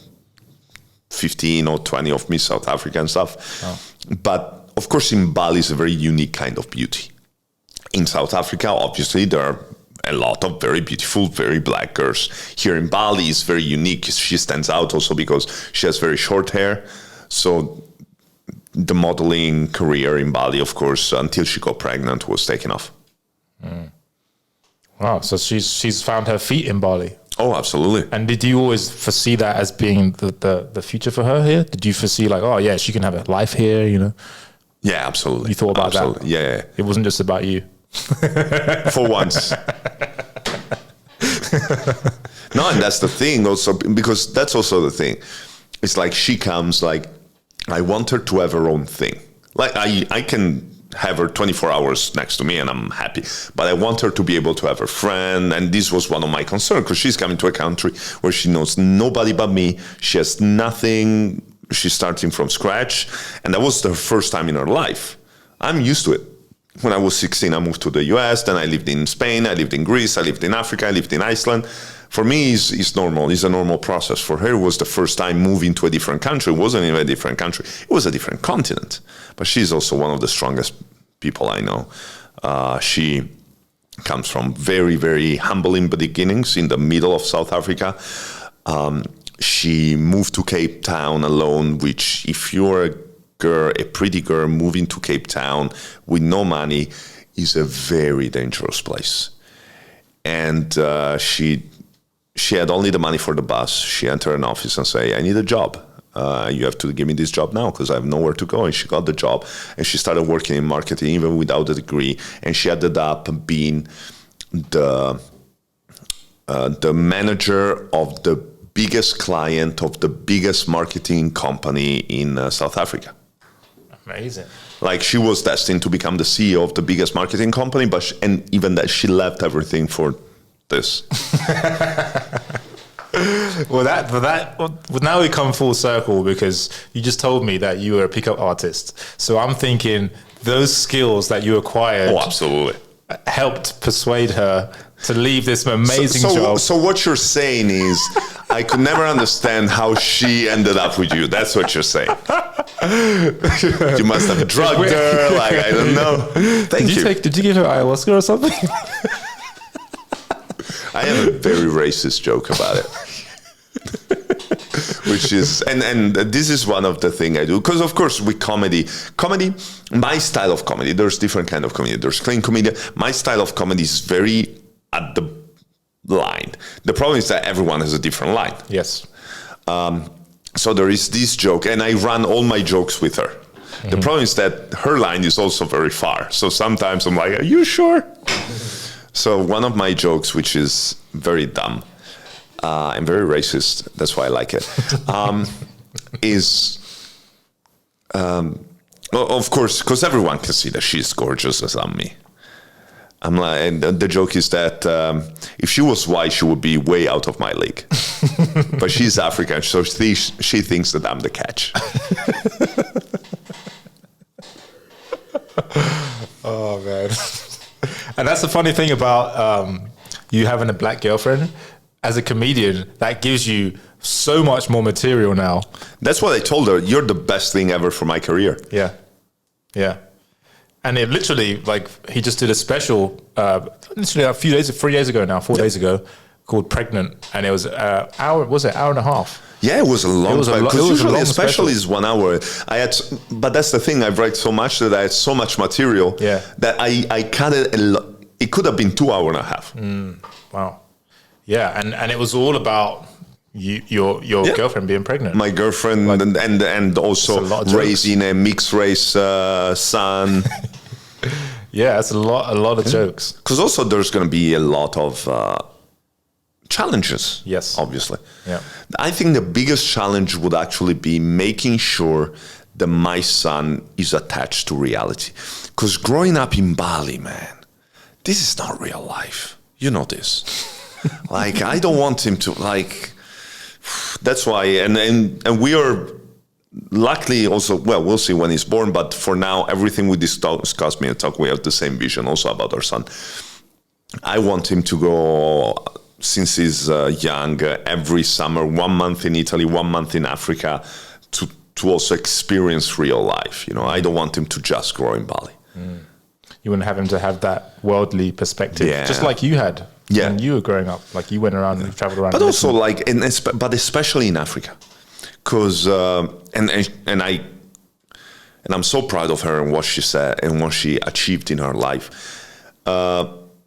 15 or 20 of Miss South Africa and stuff. Oh. But of course, in Bali is a very unique kind of beauty. In South Africa, obviously, there are a lot of very beautiful, very black girls. Here in Bali is very unique. She stands out also because she has very short hair. So the modeling career in Bali, of course, until she got pregnant, was taken off. Wow, so she's found her feet in Bali. Oh, absolutely. And did you always foresee that as being the future for her here? Did you foresee like, oh yeah, she can have a life here, you know? Yeah, absolutely. You thought about that? Yeah. It wasn't just about you. For once. No, and that's the thing also, because that's also the thing. It's like she comes like, I want her to have her own thing. Like I can have her 24 hours next to me and I'm happy, but I want her to be able to have her friend. And this was one of my concerns, because she's coming to a country where she knows nobody but me. She has nothing. She's starting from scratch. And that was the first time in her life. I'm used to it. When I was 16, I moved to the US, then I lived in Spain, I lived in Greece, I lived in Africa, I lived in Iceland. For me, it's normal. It's a normal process. For her, it was the first time moving to a different country. It wasn't even a different country. It was a different continent. But she's also one of the strongest people I know. She comes from very, very humbling beginnings in the middle of South Africa. She moved to Cape Town alone, which if you're a pretty girl moving to Cape Town with no money is a very dangerous place. And she had only the money for the bus. She entered an office and say, I need a job. You have to give me this job now because I have nowhere to go. And she got the job and she started working in marketing even without a degree. And she ended up being the manager of the biggest client of the biggest marketing company in South Africa. Amazing. Like she was destined to become the CEO of the biggest marketing company, and even that she left everything for this. Well, now we come full circle, because you just told me that you were a pickup artist. So I'm thinking those skills that you acquired, absolutely, helped persuade her to leave this amazing job. So what you're saying is, I could never understand how she ended up with you. That's what you're saying. You must have drugged her. Like, I don't know. Thank you. Did you give her ayahuasca or something? I have a very racist joke about it. Which is, and this is one of the things I do, because of course with comedy, my style of comedy, there's different kind of comedy. There's clean comedy. My style of comedy is very at the line. The problem is that everyone has a different line. Yes. So there is this joke, and I run all my jokes with her. Mm-hmm. The problem is that her line is also very far. So sometimes I'm like, are you sure? So one of my jokes, which is very dumb and very racist, that's why I like it, is, of course, because everyone can see that she's gorgeous as I'm me. I'm like, and the joke is that if she was white, she would be way out of my league. But she's African, so she thinks that I'm the catch. Oh, man. And that's the funny thing about you having a black girlfriend. As a comedian, that gives you so much more material now. That's what I told her. You're the best thing ever for my career. Yeah. Yeah. And it literally, like, he just did a special, literally 4 days ago, called Pregnant. And it was hour and a half? Yeah, it was a long time. Because usually a special is 1 hour. But that's the thing. I've read so much that I had so much material that I cut it. It could have been 2 hours and a half. Wow. Yeah, and it was all about your girlfriend being pregnant. My girlfriend, like, and also raising a mixed race son. Yeah, that's a lot of jokes. Because also there's going to be a lot of challenges. Yes, obviously. Yeah, I think the biggest challenge would actually be making sure that my son is attached to reality. Because growing up in Bali, man, this is not real life. You know this. Like, I don't want him to, like, that's why, and we are luckily also, well, we'll see when he's born, but for now, everything we discuss, me and talk, we have the same vision also about our son. I want him to go, since he's young, every summer, 1 month in Italy, 1 month in Africa, to also experience real life. You know, I don't want him to just grow in Bali. You wouldn't have him to have that worldly perspective, just like you had. Yeah. When you were growing up, like you went around and traveled around. But also like, but especially in Africa, because and I'm so proud of her and what she said and what she achieved in her life.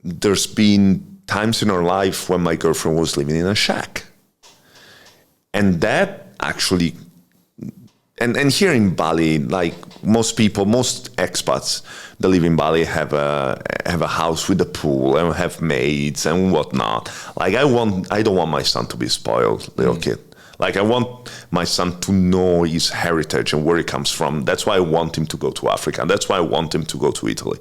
There's been times in our life when my girlfriend was living in a shack. And that actually, and here in Bali, like most people, most expats that live in Bali have a house with a pool and have maids and whatnot. Like I don't want my son to be a spoiled little kid. Like I want my son to know his heritage and where he comes from. That's why I want him to go to Africa. That's why I want him to go to Italy.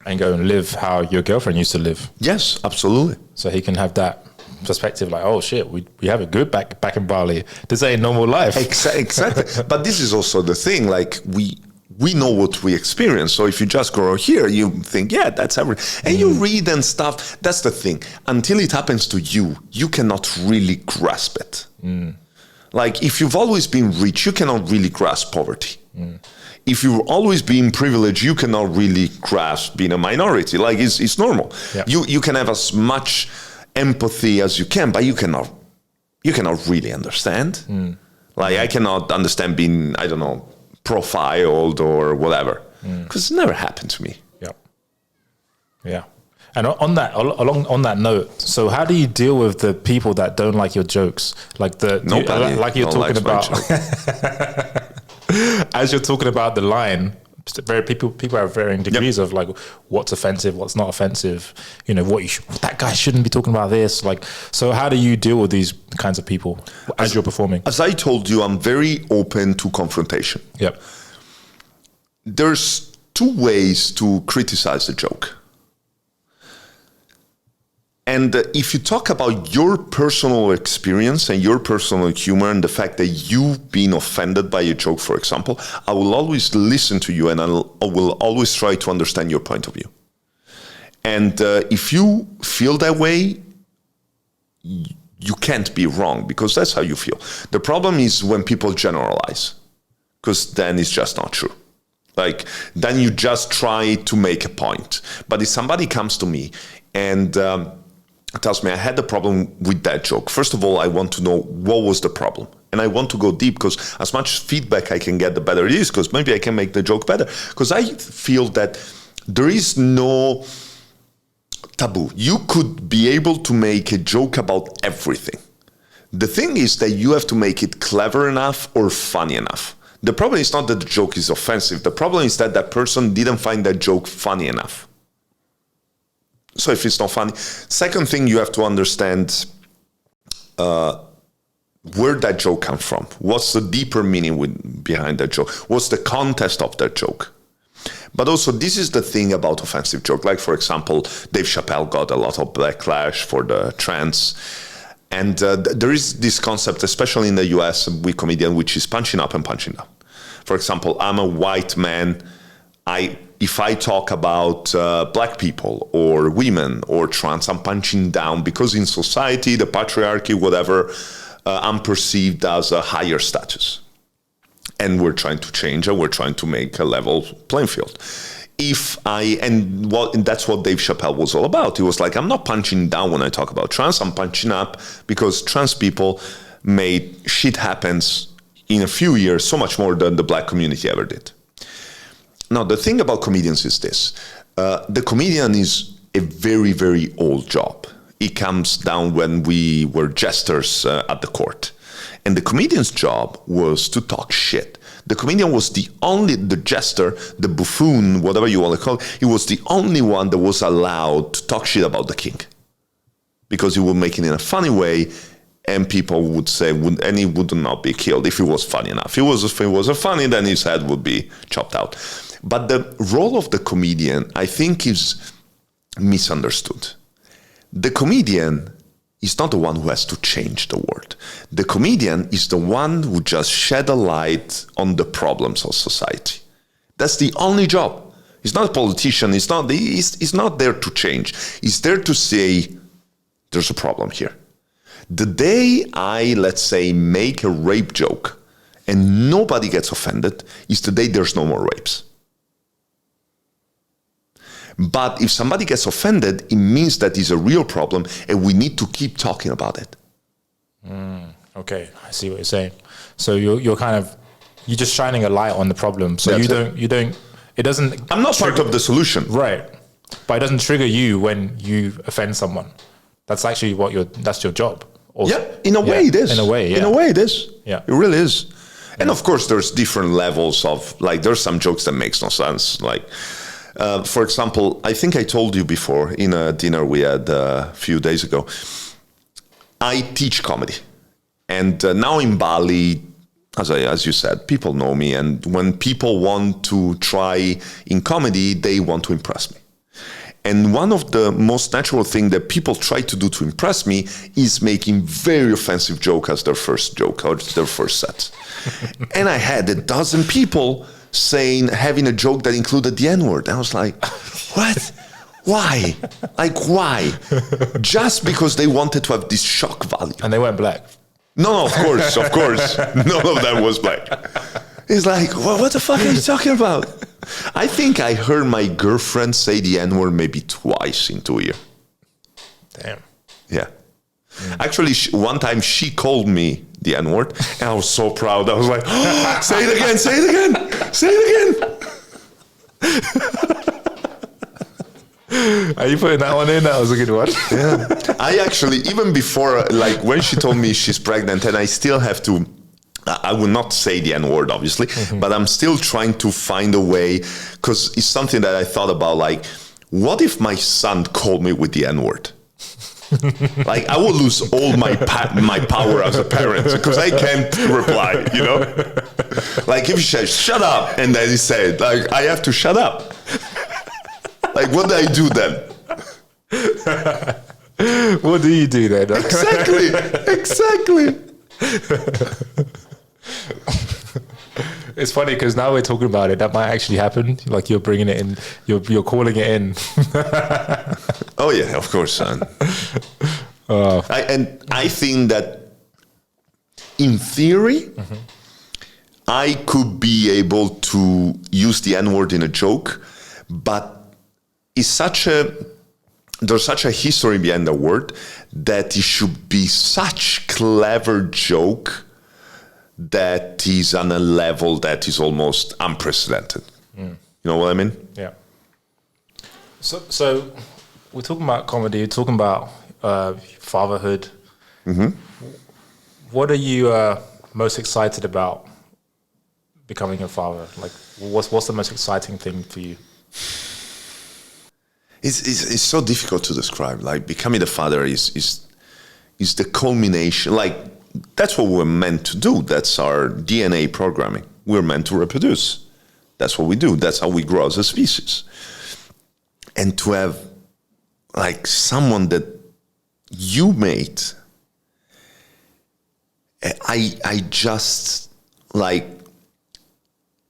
And go and live how your girlfriend used to live. Yes, absolutely. So he can have that perspective, like, oh shit, we have it good back in Bali. This ain't normal life. Exactly. But this is also the thing, like we know what we experience. So if you just grow here, you think, yeah, that's everything. And you read and stuff. That's the thing. Until it happens to you, you cannot really grasp it. Like if you've always been rich, you cannot really grasp poverty. If you've always been privileged, you cannot really grasp being a minority. Like it's normal. Yeah. You can have as much empathy as you can, but you cannot really understand. Like I cannot understand being, I don't know, profiled or whatever, because it never happened to me. Yeah. And on that note, so how do you deal with the people that don't like your jokes? Like like you're talking about, as you're talking about the line, people have varying degrees of like what's offensive, what's not offensive. You know, that guy shouldn't be talking about this. Like, so how do you deal with these kinds of people as you're performing? As I told you, I'm very open to confrontation. Yep. There's two ways to criticize a joke. And if you talk about your personal experience and your personal humor and the fact that you've been offended by a joke, for example, I will always listen to you and I will always try to understand your point of view. And if you feel that way, you can't be wrong because that's how you feel. The problem is when people generalize, because then it's just not true. Like, then you just try to make a point. But if somebody comes to me and tells me I had a problem with that joke, first of all, I want to know what was the problem. And I want to go deep because as much feedback I can get, the better it is, because maybe I can make the joke better. Because I feel that there is no taboo. You could be able to make a joke about everything. The thing is that you have to make it clever enough or funny enough. The problem is not that the joke is offensive. The problem is that person didn't find that joke funny enough. So if it's not funny. Second thing, you have to understand where that joke comes from. What's the deeper meaning behind that joke? What's the context of that joke? But also, this is the thing about offensive joke. Like, for example, Dave Chappelle got a lot of backlash for the trans. And there is this concept, especially in the US with comedians, which is punching up and punching down. For example, I'm a white man. If I talk about black people or women or trans, I'm punching down because in society, the patriarchy, whatever, I'm perceived as a higher status. And we're trying to change and we're trying to make a level playing field. And that's what Dave Chappelle was all about. He was like, I'm not punching down when I talk about trans, I'm punching up because trans people made shit happens in a few years so much more than the black community ever did. Now, the thing about comedians is this. The comedian is a very, very old job. It comes down when we were jesters at the court. And the comedian's job was to talk shit. The comedian was the jester, the buffoon, whatever you want to call it, he was the only one that was allowed to talk shit about the king. Because he would make it in a funny way, and people would say, and he would not be killed if it was funny enough. If it wasn't funny, then his head would be chopped out. But the role of the comedian, I think, is misunderstood. The comedian is not the one who has to change the world. The comedian is the one who just shed a light on the problems of society. That's the only job. He's not a politician. He's not there to change. He's there to say, there's a problem here. The day I, let's say, make a rape joke and nobody gets offended is the day there's no more rapes. But if somebody gets offended, it means that it's a real problem and we need to keep talking about it. Okay, I see what you're saying. So you're just shining a light on the problem. So That's you don't, it doesn't. I'm not part of the solution. Right. but it doesn't trigger you when you offend someone. That's actually that's your job. Also. Yeah, in a way it is. In a way, yeah. In a way it is. Yeah. It really is. And of course, there's different levels of, like, there's some jokes that makes no sense. Like, for example, I think I told you before in a dinner we had a few days ago, I teach comedy. And now in Bali, as you said, people know me. And when people want to try in comedy, they want to impress me. And one of the most natural things that people try to do to impress me is making very offensive joke as their first joke or their first set. And I had a dozen people having a joke that included the N-word. I was like, what? Why? Like, why? Just because they wanted to have this shock value. And they weren't black. No, of course. None of them was black. It's like, well, what the fuck are you talking about? I think I heard my girlfriend say the N-word maybe twice in 2 years. Damn. Yeah. Actually, one time she called me the N-word, and I was so proud. I was like, oh, say it again, say it again, say it again. Are you putting that one in? That was a good one. Yeah. I actually, even before, like when she told me she's pregnant, and I still have to, I will not say the N-word, obviously, but I'm still trying to find a way, because it's something that I thought about, like, what if my son called me with the N-word? Like, I would lose all my power as a parent, because I can't reply, you know? Like, if he says, shut up, and then he said, like, I have to shut up. Like, what do I do then? What do you do then? Exactly. It's funny because now we're talking about it. That might actually happen. Like you're bringing it in. You're calling it in. Oh yeah, of course, son. I think that in theory, I could be able to use the N-word in a joke, but there's such a history behind the word that it should be such clever joke that is on a level that is almost unprecedented. You know what I mean? Yeah. So we're talking about comedy, we're talking about fatherhood. What are you most excited about becoming a father? Like, what's the most exciting thing for you? It's so difficult to describe. Like, becoming a father is the culmination. Like, that's what we're meant to do. That's our DNA programming. We're meant to reproduce. That's what we do. That's how we grow as a species. And to have, like, someone that you made, I just, like,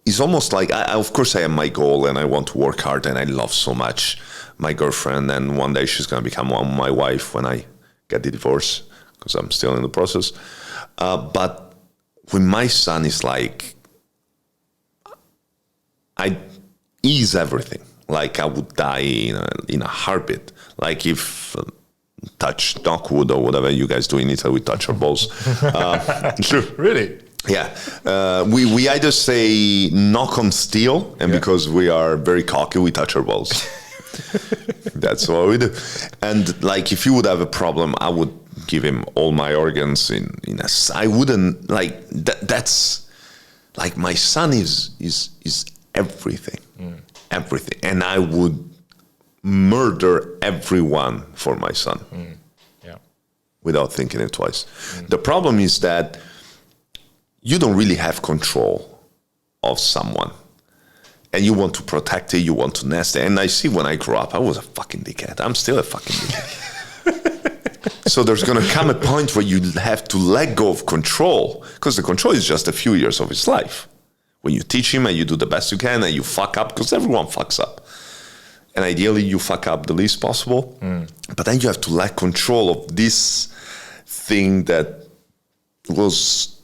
it's almost like, of course I have my goal and I want to work hard and I love so much my girlfriend, and one day she's going to become my wife when I get the divorce, because I'm still in the process. But with my son, it's like, I ease everything. Like, I would die in a heartbeat. Like, if touch knockwood or whatever you guys do in Italy, we touch our balls. True. Really? Yeah. We either say knock on steel, and because we are very cocky, we touch our balls. That's what we do. And, like, if you would have a problem, I would give him all my organs I wouldn't, like, that's, like, my son is everything. Everything. And I would murder everyone for my son. Yeah. Without thinking it twice. The problem is that you don't really have control of someone. And you want to protect it, you want to nest it. And I see when I grew up, I was a fucking dickhead. I'm still a fucking dickhead. So there's going to come a point where you have to let go of control, because the control is just a few years of his life. When you teach him and you do the best you can and you fuck up, because everyone fucks up. And ideally you fuck up the least possible. But then you have to let control of this thing that was...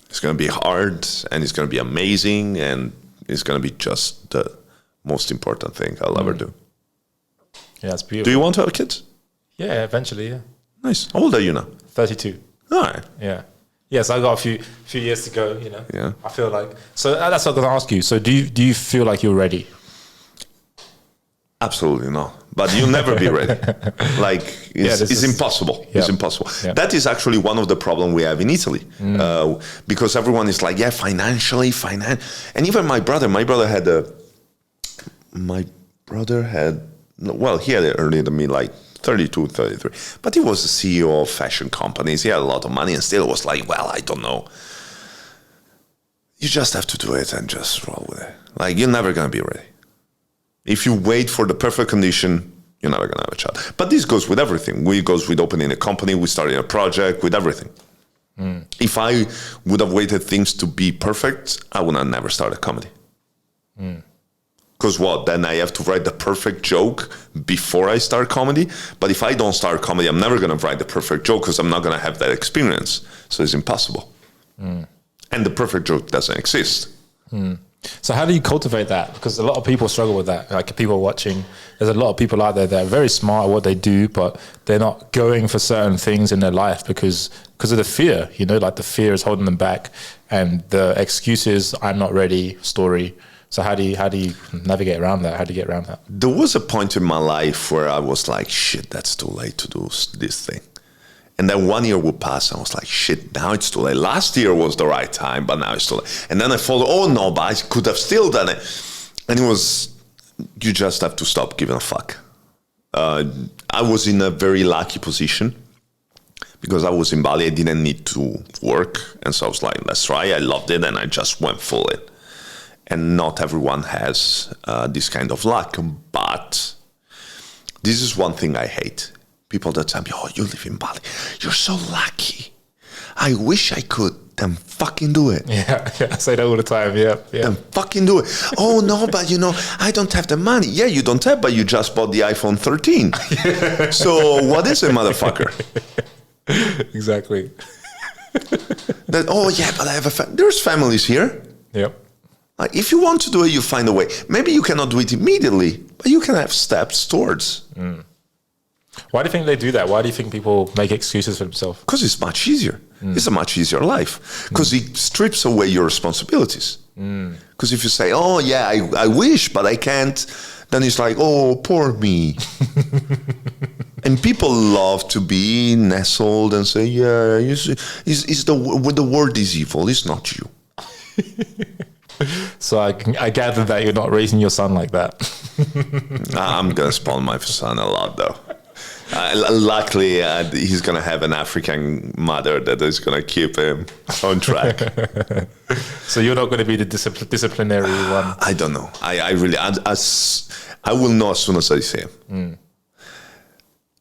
It's going to be hard, and it's going to be amazing, and it's going to be just the most important thing I'll ever do. Yeah, that's beautiful. Do you want to have kids? Yeah, eventually, yeah. Nice. How old are you now? 32. All right. Yeah. Yes, I got a few years to go, you know. Yeah. I feel like... So that's what I'm going to ask you. So do you feel like you're ready? Absolutely not. But you'll never be ready. Like, it's impossible. Yeah. It's impossible. Yeah. That is actually one of the problems we have in Italy. Because everyone is like, yeah, financially. And even my brother had he had earlier than me, like 32, 33. But he was the CEO of fashion companies. He had a lot of money and still was like, well, I don't know. You just have to do it and just roll with it. Like, you're never going to be ready. If you wait for the perfect condition, you're never going to have a shot. But this goes with everything. It goes with opening a company, with starting a project, with everything. If I would have waited things to be perfect, I would have never started comedy. Because then I have to write the perfect joke before I start comedy. But if I don't start comedy, I'm never going to write the perfect joke because I'm not going to have that experience. So it's impossible. And the perfect joke doesn't exist. So how do you cultivate that? Because a lot of people struggle with that. Like, people watching, there's a lot of people out there that are very smart at what they do, but they're not going for certain things in their life because of the fear, like the fear is holding them back, and the excuses, I'm not ready story. So how do you navigate around that? How do you get around that? There was a point in my life where I was like, shit, that's too late to do this thing. And then 1 year would pass, and I was like, shit, now it's too late. Last year was the right time, but now it's too late. And then I thought, oh no, but I could have still done it. And it was, you just have to stop giving a fuck. I was in a very lucky position because I was in Bali. I didn't need to work. And so I was like, let's try. I loved it, and I just went full in. And not everyone has this kind of luck. But this is one thing I hate. People that tell me, oh, you live in Bali. You're so lucky. I wish I could. Then fucking do it. Yeah, I say that all the time. Yeah. Then fucking do it. Oh, no, but I don't have the money. Yeah, you don't have, but you just bought the iPhone 13. So what is it, motherfucker? Exactly. Oh, yeah, but I have there's families here. Yep. Like, if you want to do it, you find a way. Maybe you cannot do it immediately, but you can have steps towards. Why do you think they do that? Why do you think people make excuses for themselves? Because it's much easier. It's a much easier life. Because it strips away your responsibilities. Because if you say, oh, yeah, I wish, but I can't, then it's like, oh, poor me. And people love to be nestled and say, yeah, the word is evil. It's not you. So I gather that you're not raising your son like that. I'm going to spoil my son a lot, though. Luckily, he's going to have an African mother that is going to keep him on track. So you're not going to be the disciplinary one? I don't know. I really, I will know as soon as I see him.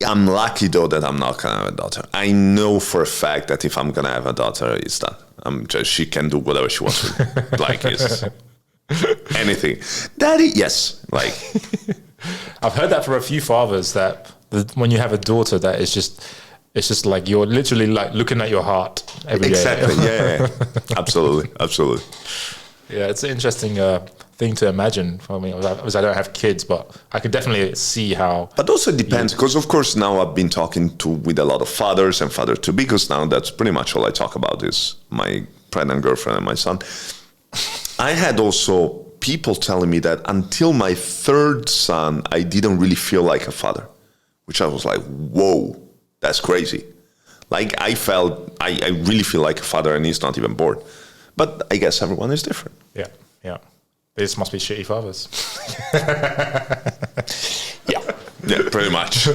I'm lucky, though, that I'm not going to have a daughter. I know for a fact that if I'm going to have a daughter, it's done. She can do whatever she wants to do. Like, it's anything. Daddy, yes. Like, I've heard that from a few fathers that when you have a daughter, that it's just like you're literally like looking at your heart every day. Exactly. Yeah. Absolutely. Yeah, it's an interesting thing to imagine. I mean, I don't have kids, but I could definitely see how. But also it depends, because of course now I've been talking with a lot of fathers and father-to-be, because now that's pretty much all I talk about is my pregnant girlfriend and my son. I had also people telling me that until my third son, I didn't really feel like a father, which I was like, whoa, that's crazy. Like, I felt, I really feel like a father, and he's not even born. But I guess everyone is different. Yeah. This must be shitty fathers. Yeah, pretty much.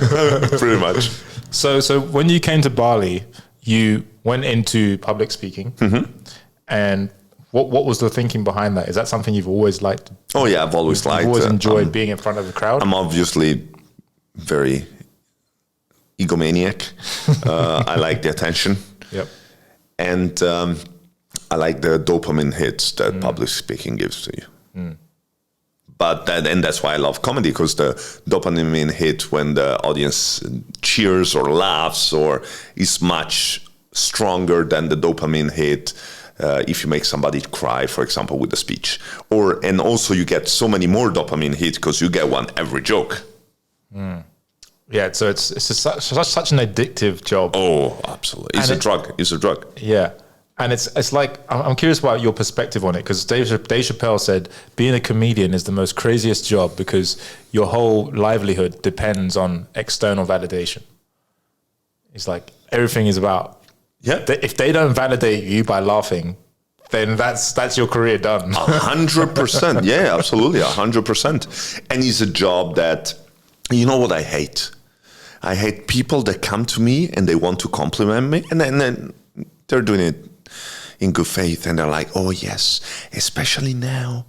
Pretty much. So when you came to Bali, you went into public speaking. And what was the thinking behind that? Is that something you've always liked? Oh, yeah, I've always liked. You've always enjoyed being in front of the crowd? I'm obviously very egomaniac. I like the attention. Yep. And I like the dopamine hits that public speaking gives to you. But that's why I love comedy, because the dopamine hit when the audience cheers or laughs or is much stronger than the dopamine hit if you make somebody cry, for example, with a speech. And also you get so many more dopamine hits because you get one every joke. Yeah, so it's such an addictive job. Oh, absolutely. It's a drug. Yeah. And it's like, I'm curious about your perspective on it, because Dave Chappelle said being a comedian is the most craziest job because your whole livelihood depends on external validation. It's like everything is about, if they don't validate you by laughing, then that's your career done. 100%. Yeah, absolutely. 100%. And it's a job that, you know what I hate? I hate people that come to me and they want to compliment me, and then they're doing it in good faith, and they're like, oh yes, especially now,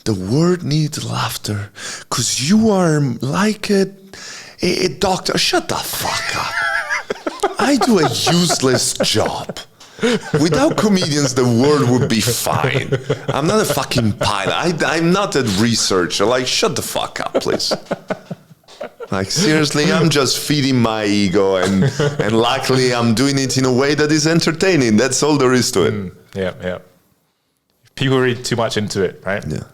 the world needs laughter because you are like a doctor. Shut the fuck up. I do a useless job. Without comedians, the world would be fine. I'm not a fucking pilot. I'm not a researcher. Like, shut the fuck up, please. Like, seriously, I'm just feeding my ego, and luckily I'm doing it in a way that is entertaining. That's all there is to it. Yeah. People read too much into it, right? Yeah.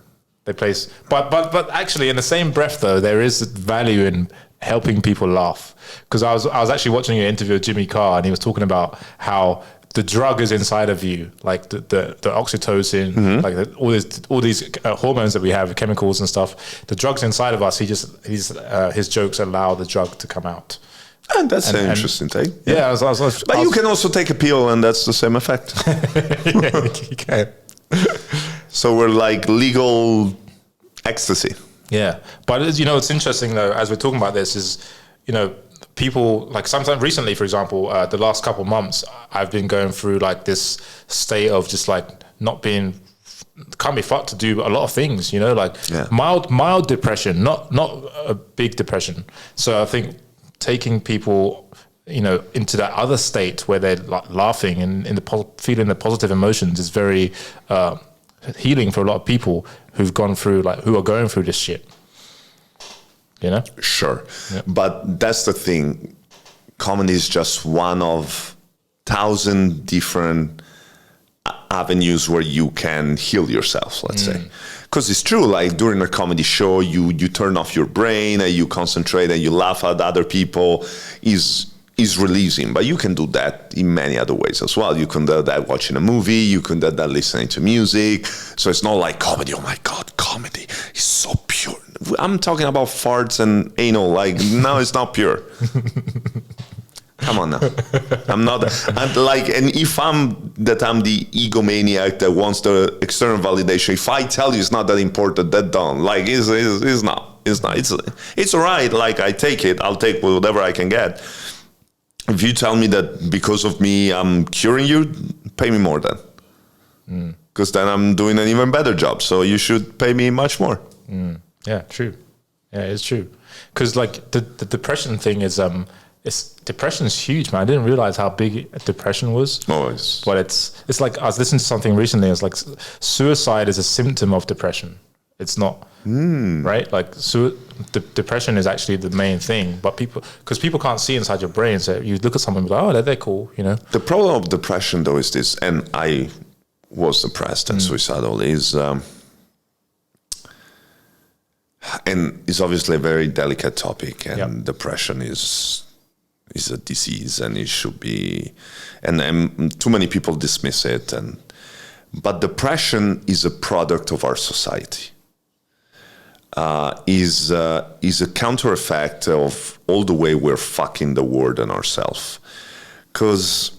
They place, but actually, in the same breath, though, there is value in helping people laugh. Because I was actually watching an interview with Jimmy Carr, and he was talking about how the drug is inside of you, like the oxytocin, like all these hormones that we have, chemicals and stuff. The drug's inside of us. His jokes allow the drug to come out. And that's an interesting take. Yeah, but you can also take a pill, and that's the same effect. Yeah, you can. So we're like legal ecstasy. Yeah, but it's interesting though. As we're talking about this, is people, like, sometimes recently, for example, the last couple of months, I've been going through like this state of just like can't be fucked to do a lot of things, like mild depression, not a big depression. So I think taking people, into that other state where they're like laughing and feeling the positive emotions is very healing for a lot of people who are going through this shit. Sure. Yeah. But that's the thing. Comedy is just one of 1,000 different avenues where you can heal yourself, let's say. Because it's true, like during a comedy show, you turn off your brain and you concentrate and you laugh at other people is releasing. But you can do that in many other ways as well. You can do that watching a movie, you can do that listening to music. So it's not like comedy, oh my God, comedy is so pure. I'm talking about farts and anal, like now it's not pure. Come on now. And if I'm the egomaniac that wants the external validation, if I tell you it's not that important, that don't. Like, it's not. It's all right. Like, I take it. I'll take whatever I can get. If you tell me that because of me, I'm curing you, pay me more then. Because then I'm doing an even better job. So you should pay me much more. Yeah, true. Yeah, it's true. Because like the depression thing is, depression is huge, man. I didn't realize how big depression was. But it's like, I was listening to something recently. It's like suicide is a symptom of depression. It's not, right? Like depression is actually the main thing. But because people can't see inside your brain, so you look at someone and be like, oh, they're cool, The problem of depression, though, is this, and I was depressed and suicidal, is... and it's obviously a very delicate topic, and depression is a disease, and it should be, and too many people dismiss it. But depression is a product of our society. Is a counter effect of all the way we're fucking the world and ourselves, because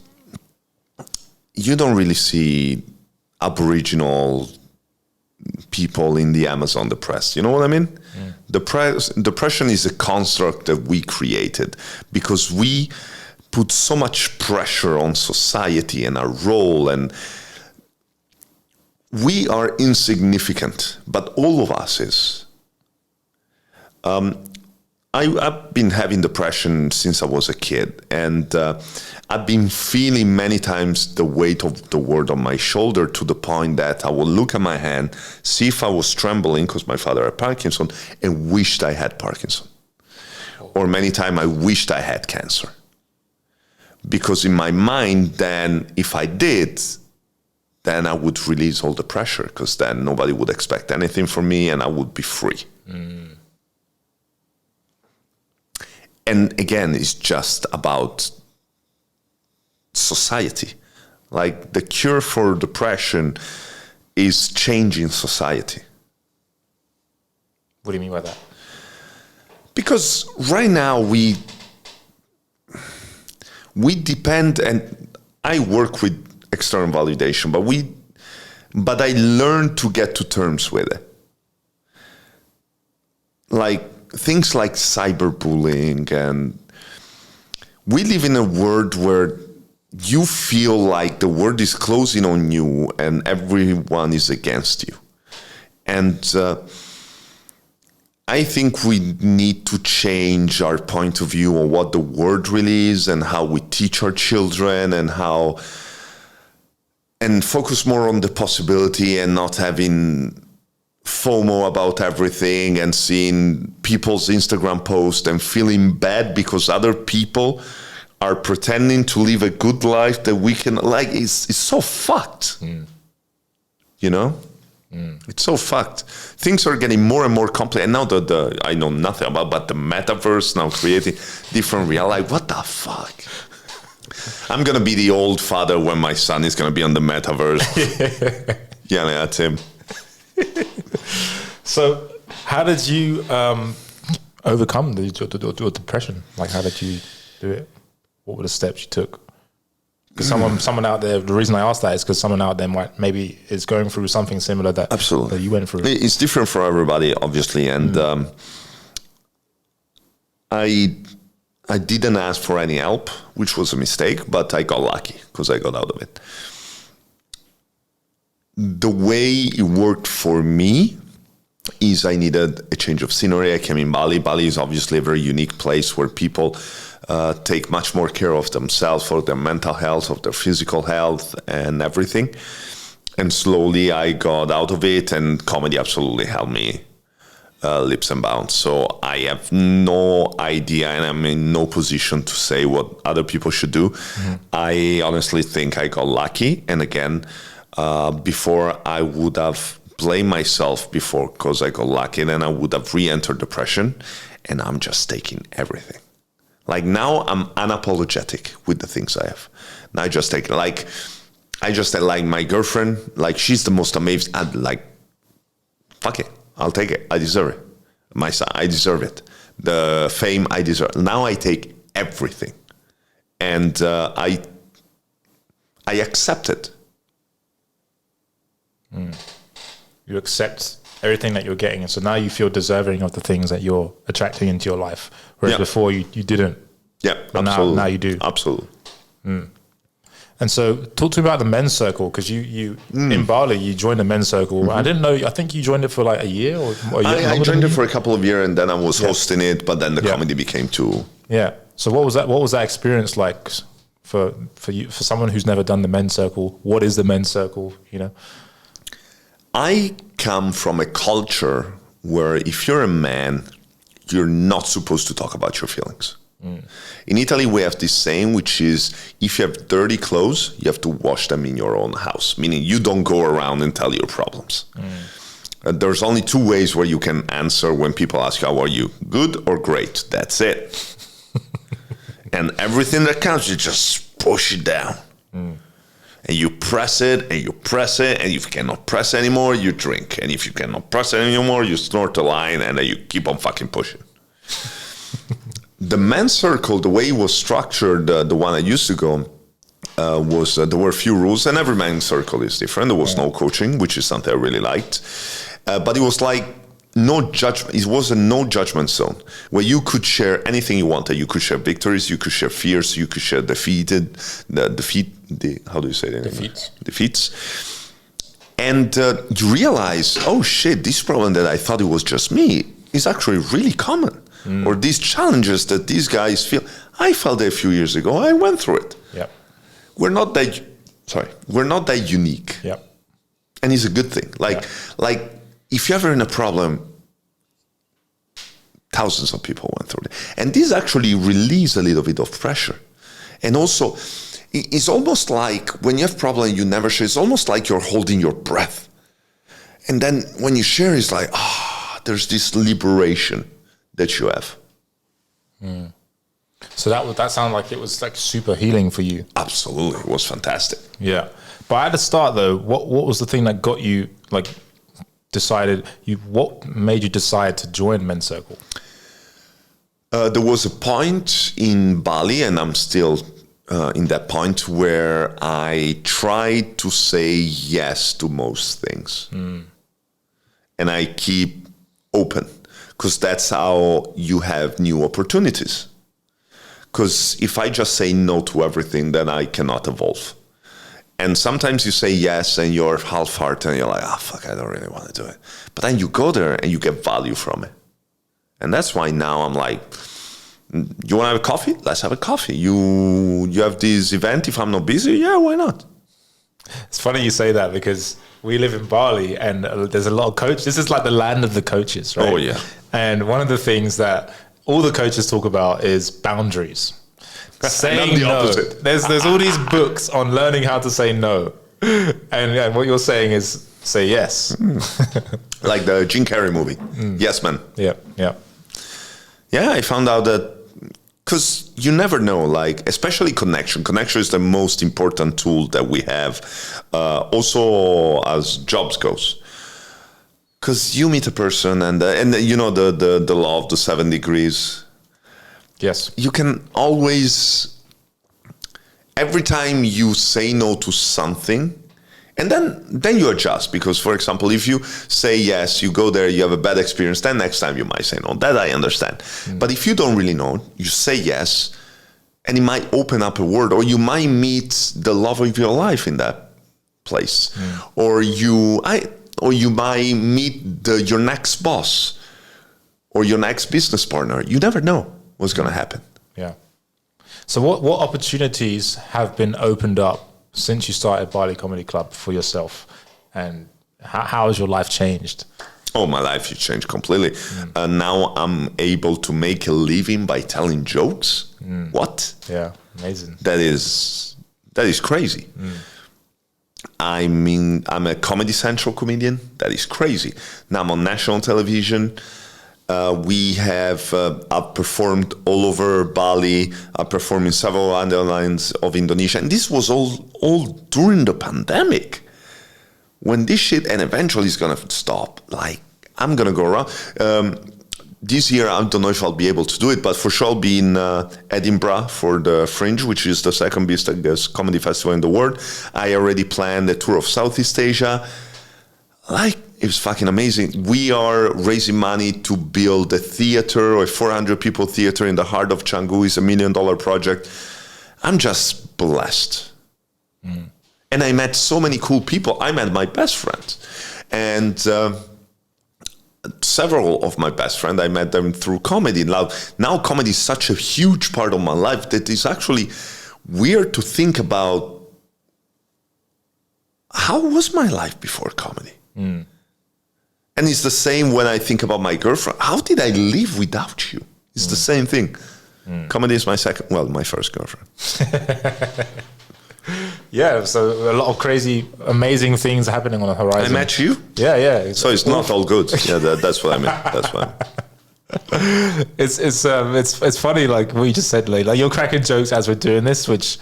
you don't really see Aboriginal people in the Amazon depressed. You know what I mean? Depression is a construct that we created because we put so much pressure on society and our role, and we are insignificant, but all of us is. I've been having depression since I was a kid, and I've been feeling many times the weight of the world on my shoulder, to the point that I will look at my hand, see if I was trembling because my father had Parkinson, and wished I had Parkinson. Or many times I wished I had cancer. Because in my mind, then if I did, then I would release all the pressure, because then nobody would expect anything from me and I would be free. And again, it's just about society. Like the cure for depression is changing society. What do you mean by that? Because right now we depend, and I work with external validation, but I learned to get to terms with it. Like things like cyberbullying, and we live in a world where you feel like the world is closing on you and everyone is against you. And I think we need to change our point of view on what the world really is and how we teach our children and focus more on the possibility and not having FOMO about everything and seeing people's Instagram posts and feeling bad because other people are pretending to live a good life that we can, like, it's so fucked. You know? It's so fucked. Things are getting more and more complex. And now that I know nothing about, but the metaverse now creating different reality. Like, what the fuck? I'm going to be the old father when my son is going to be on the metaverse. Yelling at him. So how did you overcome your depression? Like, how did you do it? What were the steps you took? Because someone out there, the reason I asked that is because someone out there maybe is going through something similar that you went through. It's different for everybody, obviously, and I didn't ask for any help, which was a mistake, but I got lucky because I got out of it. The way it worked for me is I needed a change of scenery. I came in Bali. Bali is obviously a very unique place where people take much more care of themselves, for their mental health, of their physical health and everything. And slowly I got out of it, and comedy absolutely helped me leaps and bounds. So I have no idea, and I'm in no position to say what other people should do. I honestly think I got lucky. And again, before I would have blamed myself before because I got lucky, then I would have re-entered depression, and I'm just taking everything. Like now I'm unapologetic with the things I have. Now I just take like my girlfriend, like she's the most amazing. I'd like, fuck it, I'll take it. I deserve it. My son, I deserve it. The fame, I deserve. Now I take everything, and I accept it. You accept everything that you're getting, and so now you feel deserving of the things that you're attracting into your life, whereas before you didn't. Yeah, but absolutely. Now you do. Absolutely. And so talk to me about the men's circle, because you in Bali, you joined the men's circle. I didn't know, I think you joined it for like a year or a year. I joined it for a couple of years, and then I was hosting it, but then the comedy became too. Yeah. So what was that experience like for you, for someone who's never done the men's circle? What is the men's circle, you know? I come from a culture where if you're a man, you're not supposed to talk about your feelings. In Italy, we have this saying, which is, if you have dirty clothes, you have to wash them in your own house, meaning you don't go around and tell your problems. There's only two ways where you can answer when people ask you, how are you? Good or great? That's it. And everything that counts, you just push it down. And you press it, and you press it, and if you cannot press it anymore, you drink. And if you cannot press it anymore, you snort a line, and then you keep on fucking pushing. The men's circle, the way it was structured, the one I used to go, was there were a few rules, and every men's circle is different. There was no coaching, which is something I really liked. But it was like no judgment. It was a no judgment zone where you could share anything you wanted. You could share victories, you could share fears, you could share how do you say that? Defeats. And you realize, oh shit, this problem that I thought it was just me is actually really common. Or these challenges that these guys feel. I felt it a few years ago. I went through it. Yeah. We're not that unique. Yeah. And it's a good thing. Like if you're ever in a problem, thousands of people went through it. And this actually releases a little bit of pressure. And also, it's almost like when you have a problem you never share, it's almost like you're holding your breath. And then when you share, it's like, there's this liberation that you have. So that sounded like it was like super healing for you. Absolutely, it was fantastic. Yeah, but at the start though, what was the thing that got you like what made you decide to join Men's Circle? There was a point in Bali, and I'm still in that point, where I tried to say yes to most things. And I keep open, because that's how you have new opportunities. Because if I just say no to everything, then I cannot evolve. And sometimes you say yes and you're half-hearted and you're like, fuck, I don't really want to do it. But then you go there and you get value from it. And that's why now I'm like, you want to have a coffee? Let's have a coffee. You have this event. If I'm not busy, yeah, why not? It's funny you say that, because we live in Bali and there's a lot of coaches. This is like the land of the coaches, right? Oh, yeah. And one of the things that all the coaches talk about is boundaries. Saying no. Opposite. There's all these books on learning how to say no. And what you're saying is say yes. Like the Jim Carrey movie, Yes Man. Yeah. Yeah, I found out that, because you never know, like, especially connection. Connection is the most important tool that we have, also as jobs goes. Because you meet a person and you know the law of the 7 degrees. Yes. You can always, every time you say no to something, and then you adjust. Because, for example, if you say yes, you go there, you have a bad experience, then next time you might say no. That I understand. But if you don't really know, you say yes, and it might open up a world, or you might meet the love of your life in that place. Or you might meet your next boss or your next business partner. You never know what's going to happen. Yeah. So what opportunities have been opened up since you started Bali Comedy Club for yourself, and how has your life changed? Oh, my life has changed completely. Now I'm able to make a living by telling jokes. What? Yeah, amazing. That is crazy. I mean, I'm a Comedy Central comedian. That is crazy. Now I'm on national television. I've performed all over Bali. I performed in several islands of Indonesia. And this was all during the pandemic. When this shit, and eventually it's going to stop, like, I'm going to go around. This year, I don't know if I'll be able to do it, but for sure I'll be in Edinburgh for the Fringe, which is the second biggest comedy festival in the world. I already planned a tour of Southeast Asia. Like, it was fucking amazing. We are raising money to build a theater, a 400 people theater in the heart of Canggu. It's $1 million project. I'm just blessed. And I met so many cool people. I met my best friend. And several of my best friends, I met them through comedy. Now comedy is such a huge part of my life that it's actually weird to think about, how was my life before comedy? And it's the same when I think about my girlfriend. How did I live without you? It's the same thing. Comedy is my first girlfriend. Yeah, so a lot of crazy, amazing things happening on the horizon. I met you? Yeah. So it's not all good. Yeah, that's what I meant. That's what I meant. It's funny, like what you just said, like you're cracking jokes as we're doing this, which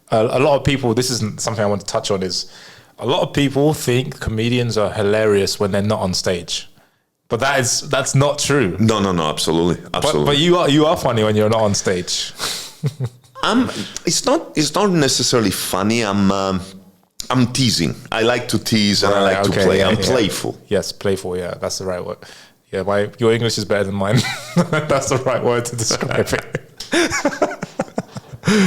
a lot of people, this isn't something I want to touch on, is a lot of people think comedians are hilarious when they're not on stage. But that's not true. No, absolutely. But you are funny when you're not on stage. It's not necessarily funny. I'm teasing. I like to tease and I like to play. I'm playful. Yes, playful. Yeah, that's the right word. Yeah, your English is better than mine. That's the right word to describe it.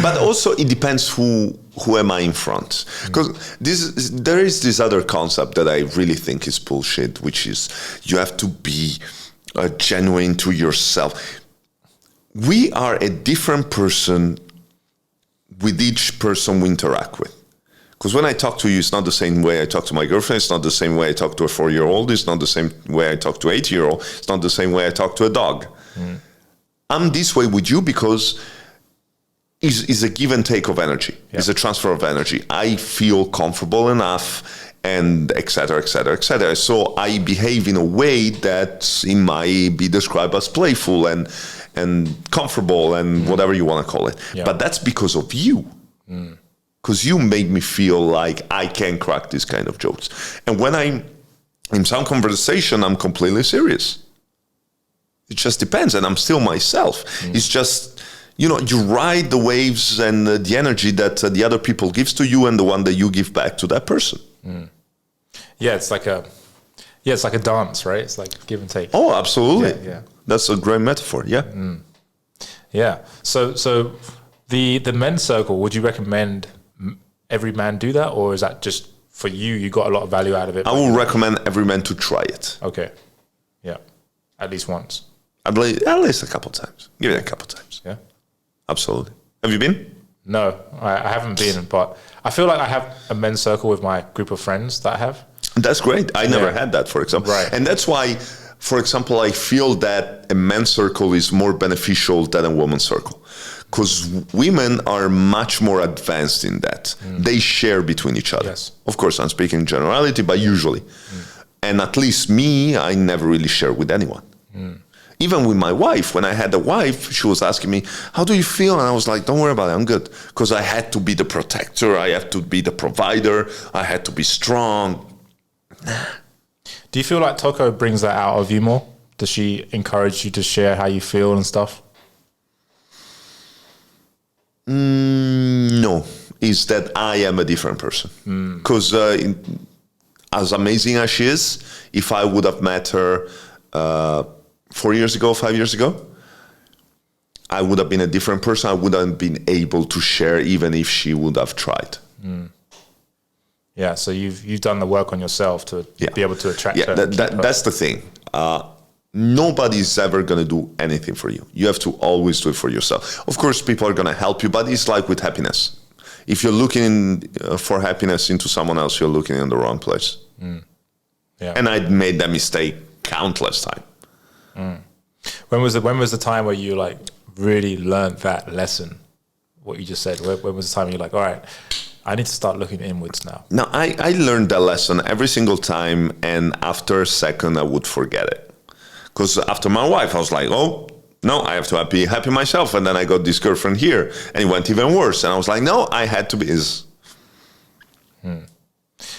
But also it depends who am I in front. Because there is this other concept that I really think is bullshit, which is you have to be genuine to yourself. We are a different person with each person we interact with. Because when I talk to you, it's not the same way I talk to my girlfriend. It's not the same way I talk to a 4-year-old. It's not the same way I talk to an 8-year-old. It's not the same way I talk to a dog. I'm this way with you because it's a give and take of energy. Yeah. It's a transfer of energy. I feel comfortable enough and et cetera, et cetera, et cetera. So I behave in a way that it might be described as playful and comfortable and whatever you want to call it. Yeah. But that's because of you. Because you make me feel like I can crack this kind of jokes. And when I'm in some conversation, I'm completely serious. It just depends, and I'm still myself. It's just, you ride the waves and the energy that the other people gives to you and the one that you give back to that person. Yeah, it's like a dance, right? It's like give and take. Oh, absolutely. Yeah. That's a great metaphor, yeah. Yeah. So the men's circle, would you recommend every man do that, or is that just for you? You got a lot of value out of it. I will recommend every man to try it. Okay. Yeah. At least once. At least a couple times. Give it a couple times. Yeah. Absolutely. Have you been? No, I haven't been, but I feel like I have a men's circle with my group of friends that I have. That's great. I never had that, for example. Right. And that's why, for example, I feel that a men's circle is more beneficial than a woman's circle. Because women are much more advanced in that. They share between each other. Yes. Of course, I'm speaking generality, but usually. And at least me, I never really share with anyone. Even with my wife, when I had a wife, she was asking me, how do you feel? And I was like, don't worry about it, I'm good. Because I had to be the protector, I had to be the provider, I had to be strong. Do you feel like Toko brings that out of you more? Does she encourage you to share how you feel and stuff? No, it's that I am a different person. Because as amazing as she is, if I would have met her 4 years ago, 5 years ago, I would have been a different person. I wouldn't have been able to share even if she would have tried. Yeah, so you've done the work on yourself to be able to attract her. That's the thing. Nobody's ever going to do anything for you. You have to always do it for yourself. Of course, people are going to help you, but it's like with happiness. If you're looking for happiness into someone else, you're looking in the wrong place. Yeah. And I made that mistake countless times. When was the time where you like really learned that lesson? What you just said. When was the time you're like, all right, I need to start looking inwards now? No, I learned that lesson every single time, and after a second, I would forget it. Because after my wife, I was like, oh, no, I have to be happy myself. And then I got this girlfriend here, and it went even worse. And I was like, no, I had to be.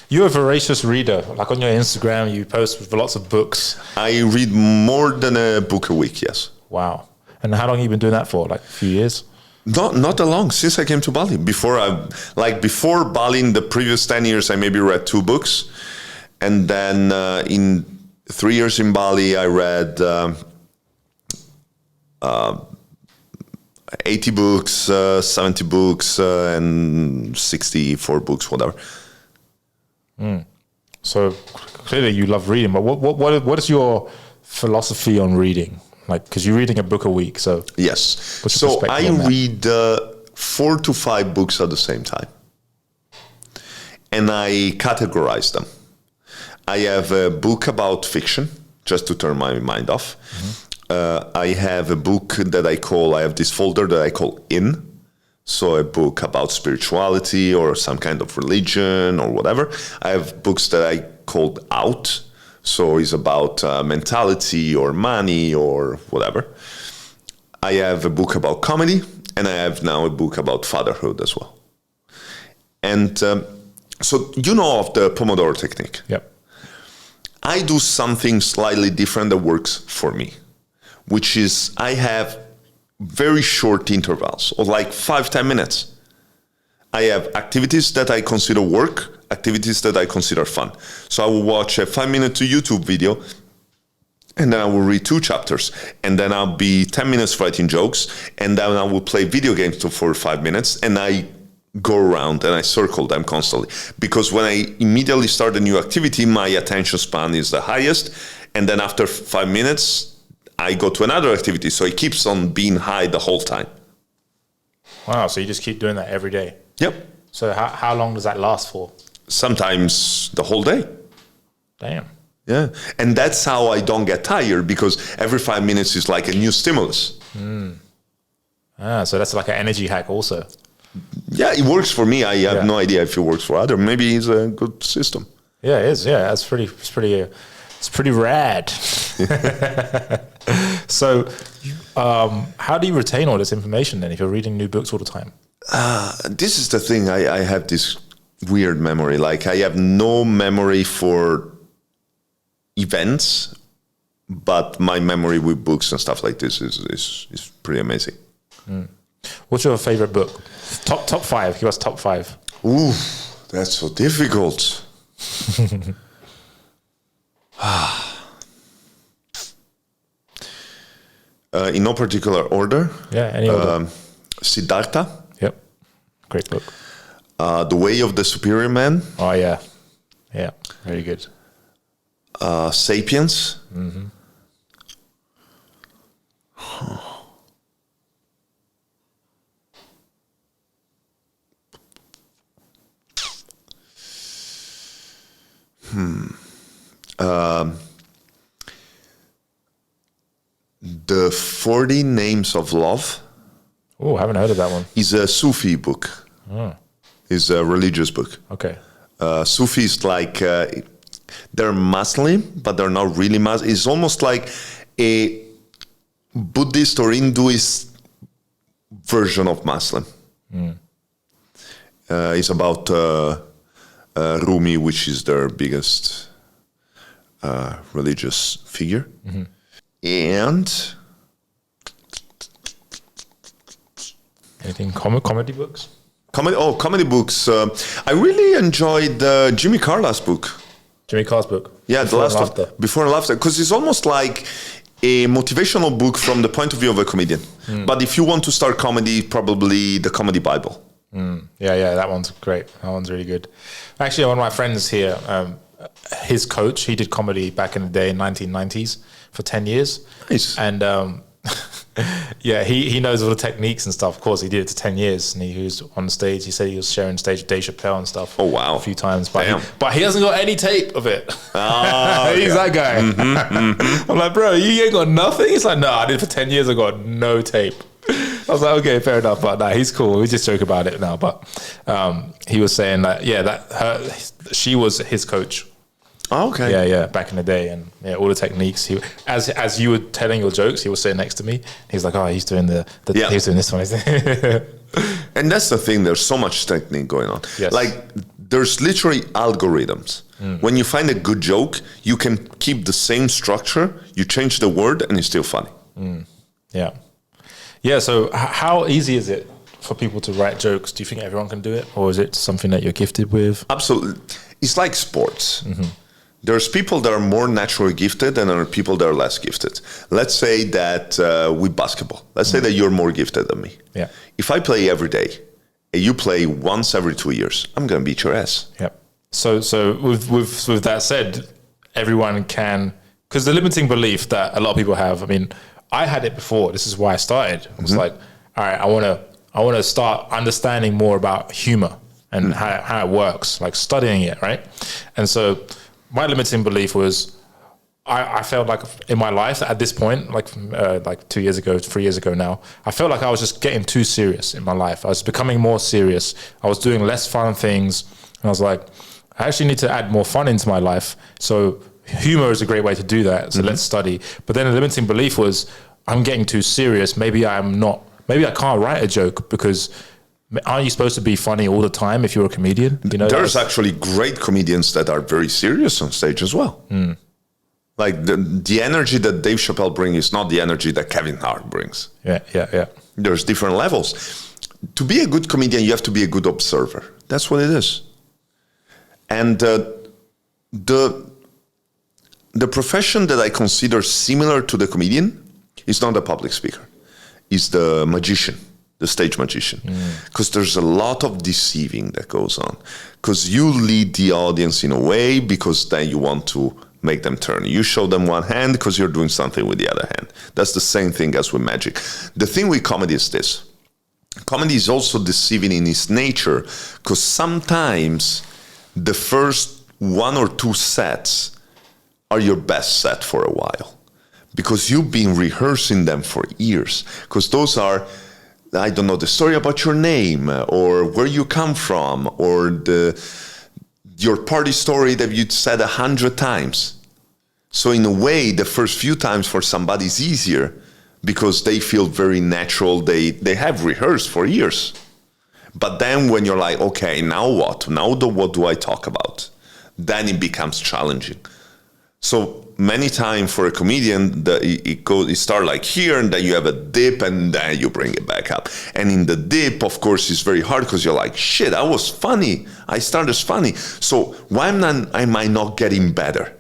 You're a voracious reader. Like on your Instagram, you post with lots of books. I read more than a book a week, yes. Wow. And how long have you been doing that for? Like a few years? Not that long, since I came to Bali. Before Bali, in the previous 10 years, I maybe read 2 books. And then in 3 years in Bali, I read 80 books, 70 books, and 64 books, whatever. So clearly you love reading, but what is your philosophy on reading? Like, because you're reading a book a week, so yes. What's your So perspective I on that? read 4 to 5 books at the same time, and I categorize them. I have a book about fiction, just to turn my mind off. I have a book that I have this folder that I call In. So a book about spirituality or some kind of religion or whatever. I have books that I called Out. So it's about mentality or money or whatever. I have a book about comedy, and I have now a book about fatherhood as well. And so you know of the Pomodoro technique. Yep. I do something slightly different that works for me, which is I have very short intervals of like 5-10 minutes. I have activities that I consider work, activities that I consider fun. So I will watch a 5-minute YouTube video, and then I will read 2 chapters, and then I'll be 10 minutes writing jokes, and then I will play video games for 5 minutes, and I go around and I circle them constantly. Because when I immediately start a new activity, my attention span is the highest, and then after 5 minutes, I go to another activity, so it keeps on being high the whole time. Wow, so you just keep doing that every day? Yep. So how long does that last for? Sometimes the whole day. Damn. Yeah. And that's how I don't get tired, because every 5 minutes is like a new stimulus. So that's like an energy hack also. Yeah, it works for me. I have no idea if it works for others. Maybe it's a good system. Yeah, it is. Yeah, it's pretty rad. So, how do you retain all this information then if you're reading new books all the time? This is the thing. I have this weird memory. Like I have no memory for events, but my memory with books and stuff like this is pretty amazing. What's your favorite book? Top five. Give us top five. Ooh, that's so difficult. In no particular order. Yeah, any order. Siddhartha. Yep, great book. The Way of the Superior Man. Oh yeah, very good. Sapiens. The 40 Names of Love. Oh, haven't heard of that one. Is a Sufi book. Is a religious book. Okay. Sufis like they're Muslim, but they're not really Muslim. It's almost like a Buddhist or Hinduist version of Muslim. It's about Rumi, which is their biggest religious figure. And anything comedy books? Comedy books. I really enjoyed Jimmy Carla's book. Jimmy Carr's book. Yeah, Before and After, because it's almost like a motivational book from the point of view of a comedian. But if you want to start comedy, probably the Comedy Bible. Yeah, that one's great. That one's really good. Actually, one of my friends here, his coach, he did comedy back in the day in 1990s for 10 years. Nice. And yeah, he knows all the techniques and stuff. Of course, he did it for 10 years, and he was on stage. He said he was sharing stage with Dave Chappelle and stuff. Oh, wow. A few times. But he hasn't got any tape of it. Okay. He's that guy. I'm like, bro, you ain't got nothing? He's like, no, I did it for 10 years. I got no tape. I was like, okay, fair enough. But nah, he's cool. We just joke about it now. But he was saying that, she was his coach. Oh, okay. Yeah, back in the day, and all the techniques. He, as you were telling your jokes, he was sitting next to me. He's like, he's doing he's doing this one. And that's the thing. There's so much technique going on. Yes. Like there's literally algorithms. When you find a good joke, you can keep the same structure. You change the word, and it's still funny. Yeah. So how easy is it for people to write jokes? Do you think everyone can do it, or is it something that you're gifted with? Absolutely. It's like sports. There's people that are more naturally gifted and there are people that are less gifted. Let's say that with basketball, let's say that you're more gifted than me. Yeah. If I play every day and you play once every 2 years, I'm going to beat your ass. Yeah. So with that said, everyone can, because the limiting belief that a lot of people have, I mean, I had it before. This is why I started. I was like, all right, I want to start understanding more about humor and how it works, like studying it, right? And so my limiting belief was I felt like in my life at this point, like 2 years ago, 3 years ago now, I felt like I was just getting too serious in my life. I was becoming more serious. I was doing less fun things. And I was like, I actually need to add more fun into my life. So humor is a great way to do that. So let's study. But then the limiting belief was I'm getting too serious. Maybe I can't write a joke because aren't you supposed to be funny all the time if you're a comedian? You know, there's actually great comedians that are very serious on stage as well. Like the energy that Dave Chappelle brings is not the energy that Kevin Hart brings. Yeah. There's different levels. To be a good comedian, you have to be a good observer. That's what it is. And the profession that I consider similar to the comedian is not the public speaker. It's the magician. The stage magician, because there's a lot of deceiving that goes on, because you lead the audience in a way because then you want to make them turn. You show them one hand because you're doing something with the other hand. That's the same thing as with magic. The thing with comedy is this. Comedy is also deceiving in its nature, because sometimes the first 1 or 2 sets are your best set for a while, because you've been rehearsing them for years, because those are, I don't know, the story about your name or where you come from or your party story that you said 100 times. So in a way, the first few times for somebody is easier because they feel very natural. They have rehearsed for years. But then when you're like, okay, now what? What do I talk about? Then it becomes challenging. So many times for a comedian, it starts like here, and then you have a dip, and then you bring it back up. And in the dip, of course, it's very hard because you're like, shit, I was funny. I started funny. So why am I not getting better?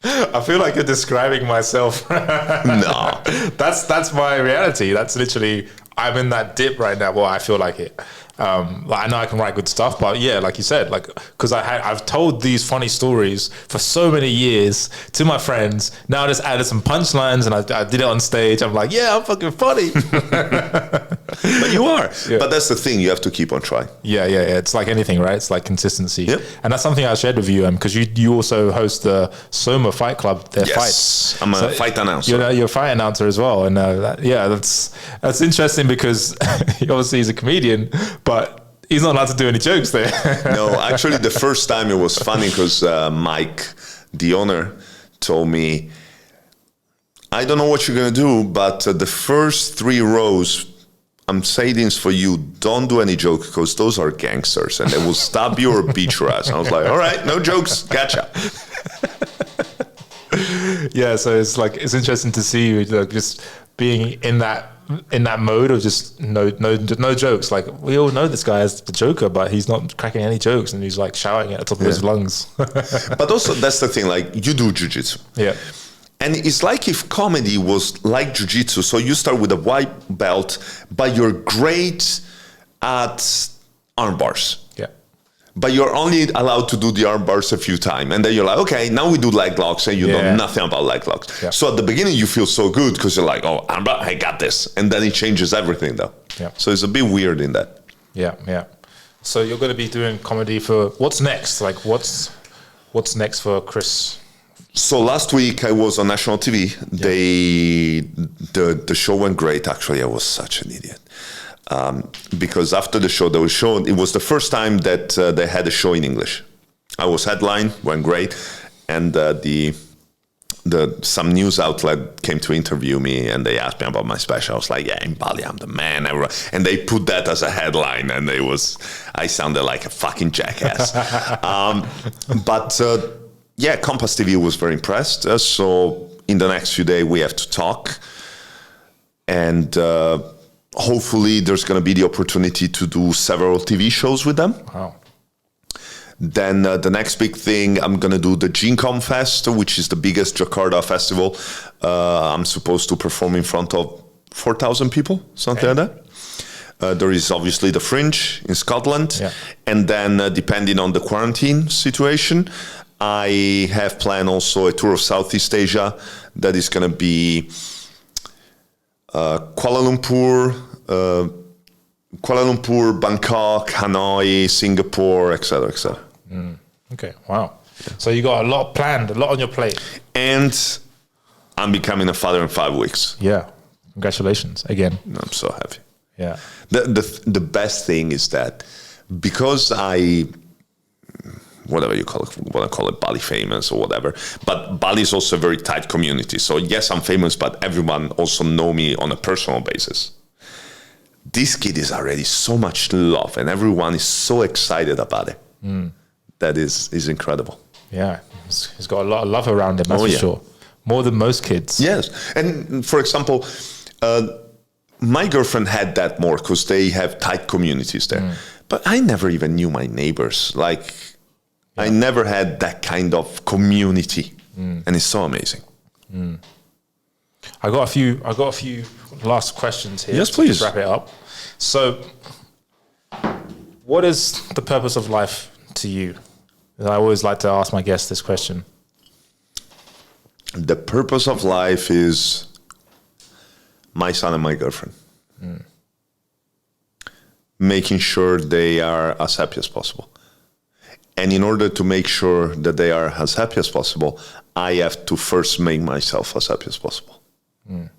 I feel like you're describing myself. No. That's my reality. That's literally, I'm in that dip right now. Well, I feel like it. I know I can write good stuff, but yeah, like you said, like, because I've told these funny stories for so many years to my friends. Now I just added some punchlines, and I did it on stage. I'm like, yeah, I'm fucking funny. But you are. Yeah. But that's the thing. You have to keep on trying. Yeah. It's like anything, right? It's like consistency. Yep. And that's something I shared with you, because you also host the Soma Fight Club. Their fights. I'm a fight announcer. You're a fight announcer as well, and that's interesting because obviously he's a comedian, but he's not allowed to do any jokes there. No, actually, the first time it was funny because Mike, the owner, told me, I don't know what you're going to do, but the first 3 rows, I'm saying this for you, don't do any jokes because those are gangsters and they will stab you or beat your ass. And I was like, all right, no jokes, gotcha. Yeah, so it's interesting to see you just being in that mode of just no jokes. Like, we all know this guy is the Joker, but he's not cracking any jokes, and he's like shouting at the top of his lungs. But also, that's the thing, like, you do jiu-jitsu. Yeah. And it's like if comedy was like jiu-jitsu. So you start with a white belt, but you're great at arm bars. Yeah. But you're only allowed to do the arm bars a few times. And then you're like, okay, now we do leg locks, and you know nothing about leg locks. Yeah. So at the beginning, you feel so good because you're like, oh, I got this. And then it changes everything, though. Yeah. So it's a bit weird in that. Yeah. So you're going to be doing comedy for, what's next? Like, what's next for Chris? So last week I was on national TV. The show went great. Actually, I was such an idiot. Because after the show, it was the first time that they had a show in English. I was headline, went great, and some news outlet came to interview me, and they asked me about my special. I was like, yeah, in Bali, I'm the man. And they put that as a headline, and I sounded like a fucking jackass. Yeah, Compass TV was very impressed. So in the next few days, we have to talk, and hopefully there's going to be the opportunity to do several TV shows with them. Wow. Then the next big thing, I'm going to do the GeneCom Fest, which is the biggest Jakarta festival. I'm supposed to perform in front of 4,000 people, something like that. There is obviously the Fringe in Scotland. Yeah. And then depending on the quarantine situation, I have planned also a tour of Southeast Asia that is going to be Kuala Lumpur, Bangkok, Hanoi, Singapore, etc., etc. Okay, wow. Yeah. So you got a lot planned, a lot on your plate. And I'm becoming a father in 5 weeks. Yeah, congratulations again. I'm so happy. Yeah. The best thing is that because whatever you want to call it, Bali famous or whatever. But Bali is also a very tight community. So yes, I'm famous, but everyone also know me on a personal basis. This kid is already so much love, and everyone is so excited about it. That is incredible. Yeah, he's got a lot of love around him, that's for sure. More than most kids. Yes. And for example, my girlfriend had that more because they have tight communities there. But I never even knew my neighbors. Like, I never had that kind of community, and it's so amazing. I got a few last questions here. Yes, please. To wrap it up. So, what is the purpose of life to you? I always like to ask my guests this question. The purpose of life is my son and my girlfriend. Making sure they are as happy as possible. And in order to make sure that they are as happy as possible, I have to first make myself as happy as possible. And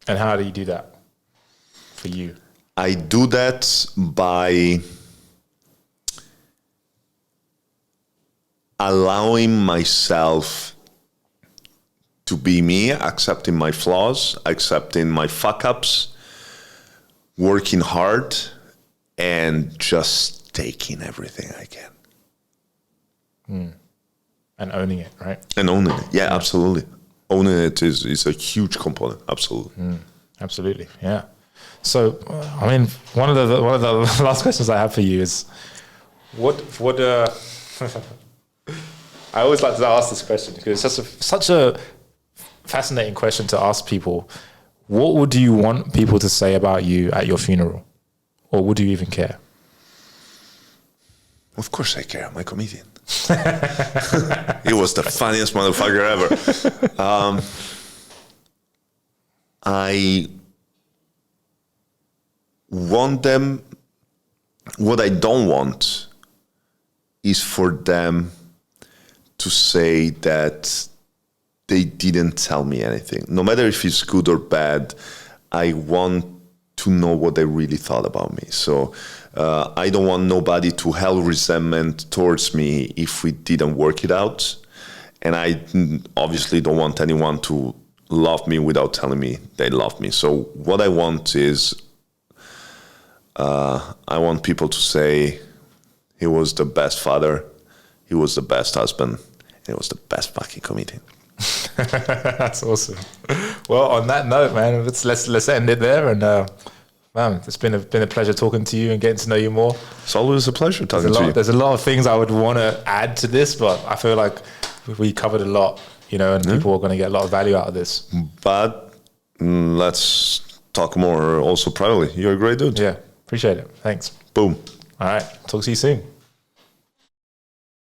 how do you do that for you? I do that by allowing myself to be me, accepting my flaws, accepting my fuck-ups, working hard, and just taking everything I can. And owning it, right? And owning it, yeah, absolutely. Owning it is a huge component, absolutely. Absolutely, yeah. So, I mean, one of the last questions I have for you is, what I always like to ask this question because it's such a fascinating question to ask people. What would you want people to say about you at your funeral? Or would you even care? Of course I care. I'm a comedian. He was the funniest motherfucker ever. I want them... What I don't want is for them to say that they didn't tell me anything. No matter if it's good or bad, I want to know what they really thought about me. So I don't want nobody to held resentment towards me if we didn't work it out. And I obviously don't want anyone to love me without telling me they love me. So what I want is, I want people to say he was the best father, he was the best husband, and he was the best fucking comedian. That's awesome. Well, on that note, man, let's end it there. And man, it's been a pleasure talking to you and getting to know you more. It's always a pleasure talking to you. There's a lot of things I would want to add to this, but I feel like we covered a lot, and people are going to get a lot of value out of this. But let's talk more also privately. You're a great dude. Yeah, appreciate it. Thanks. Boom. All right, talk to you soon.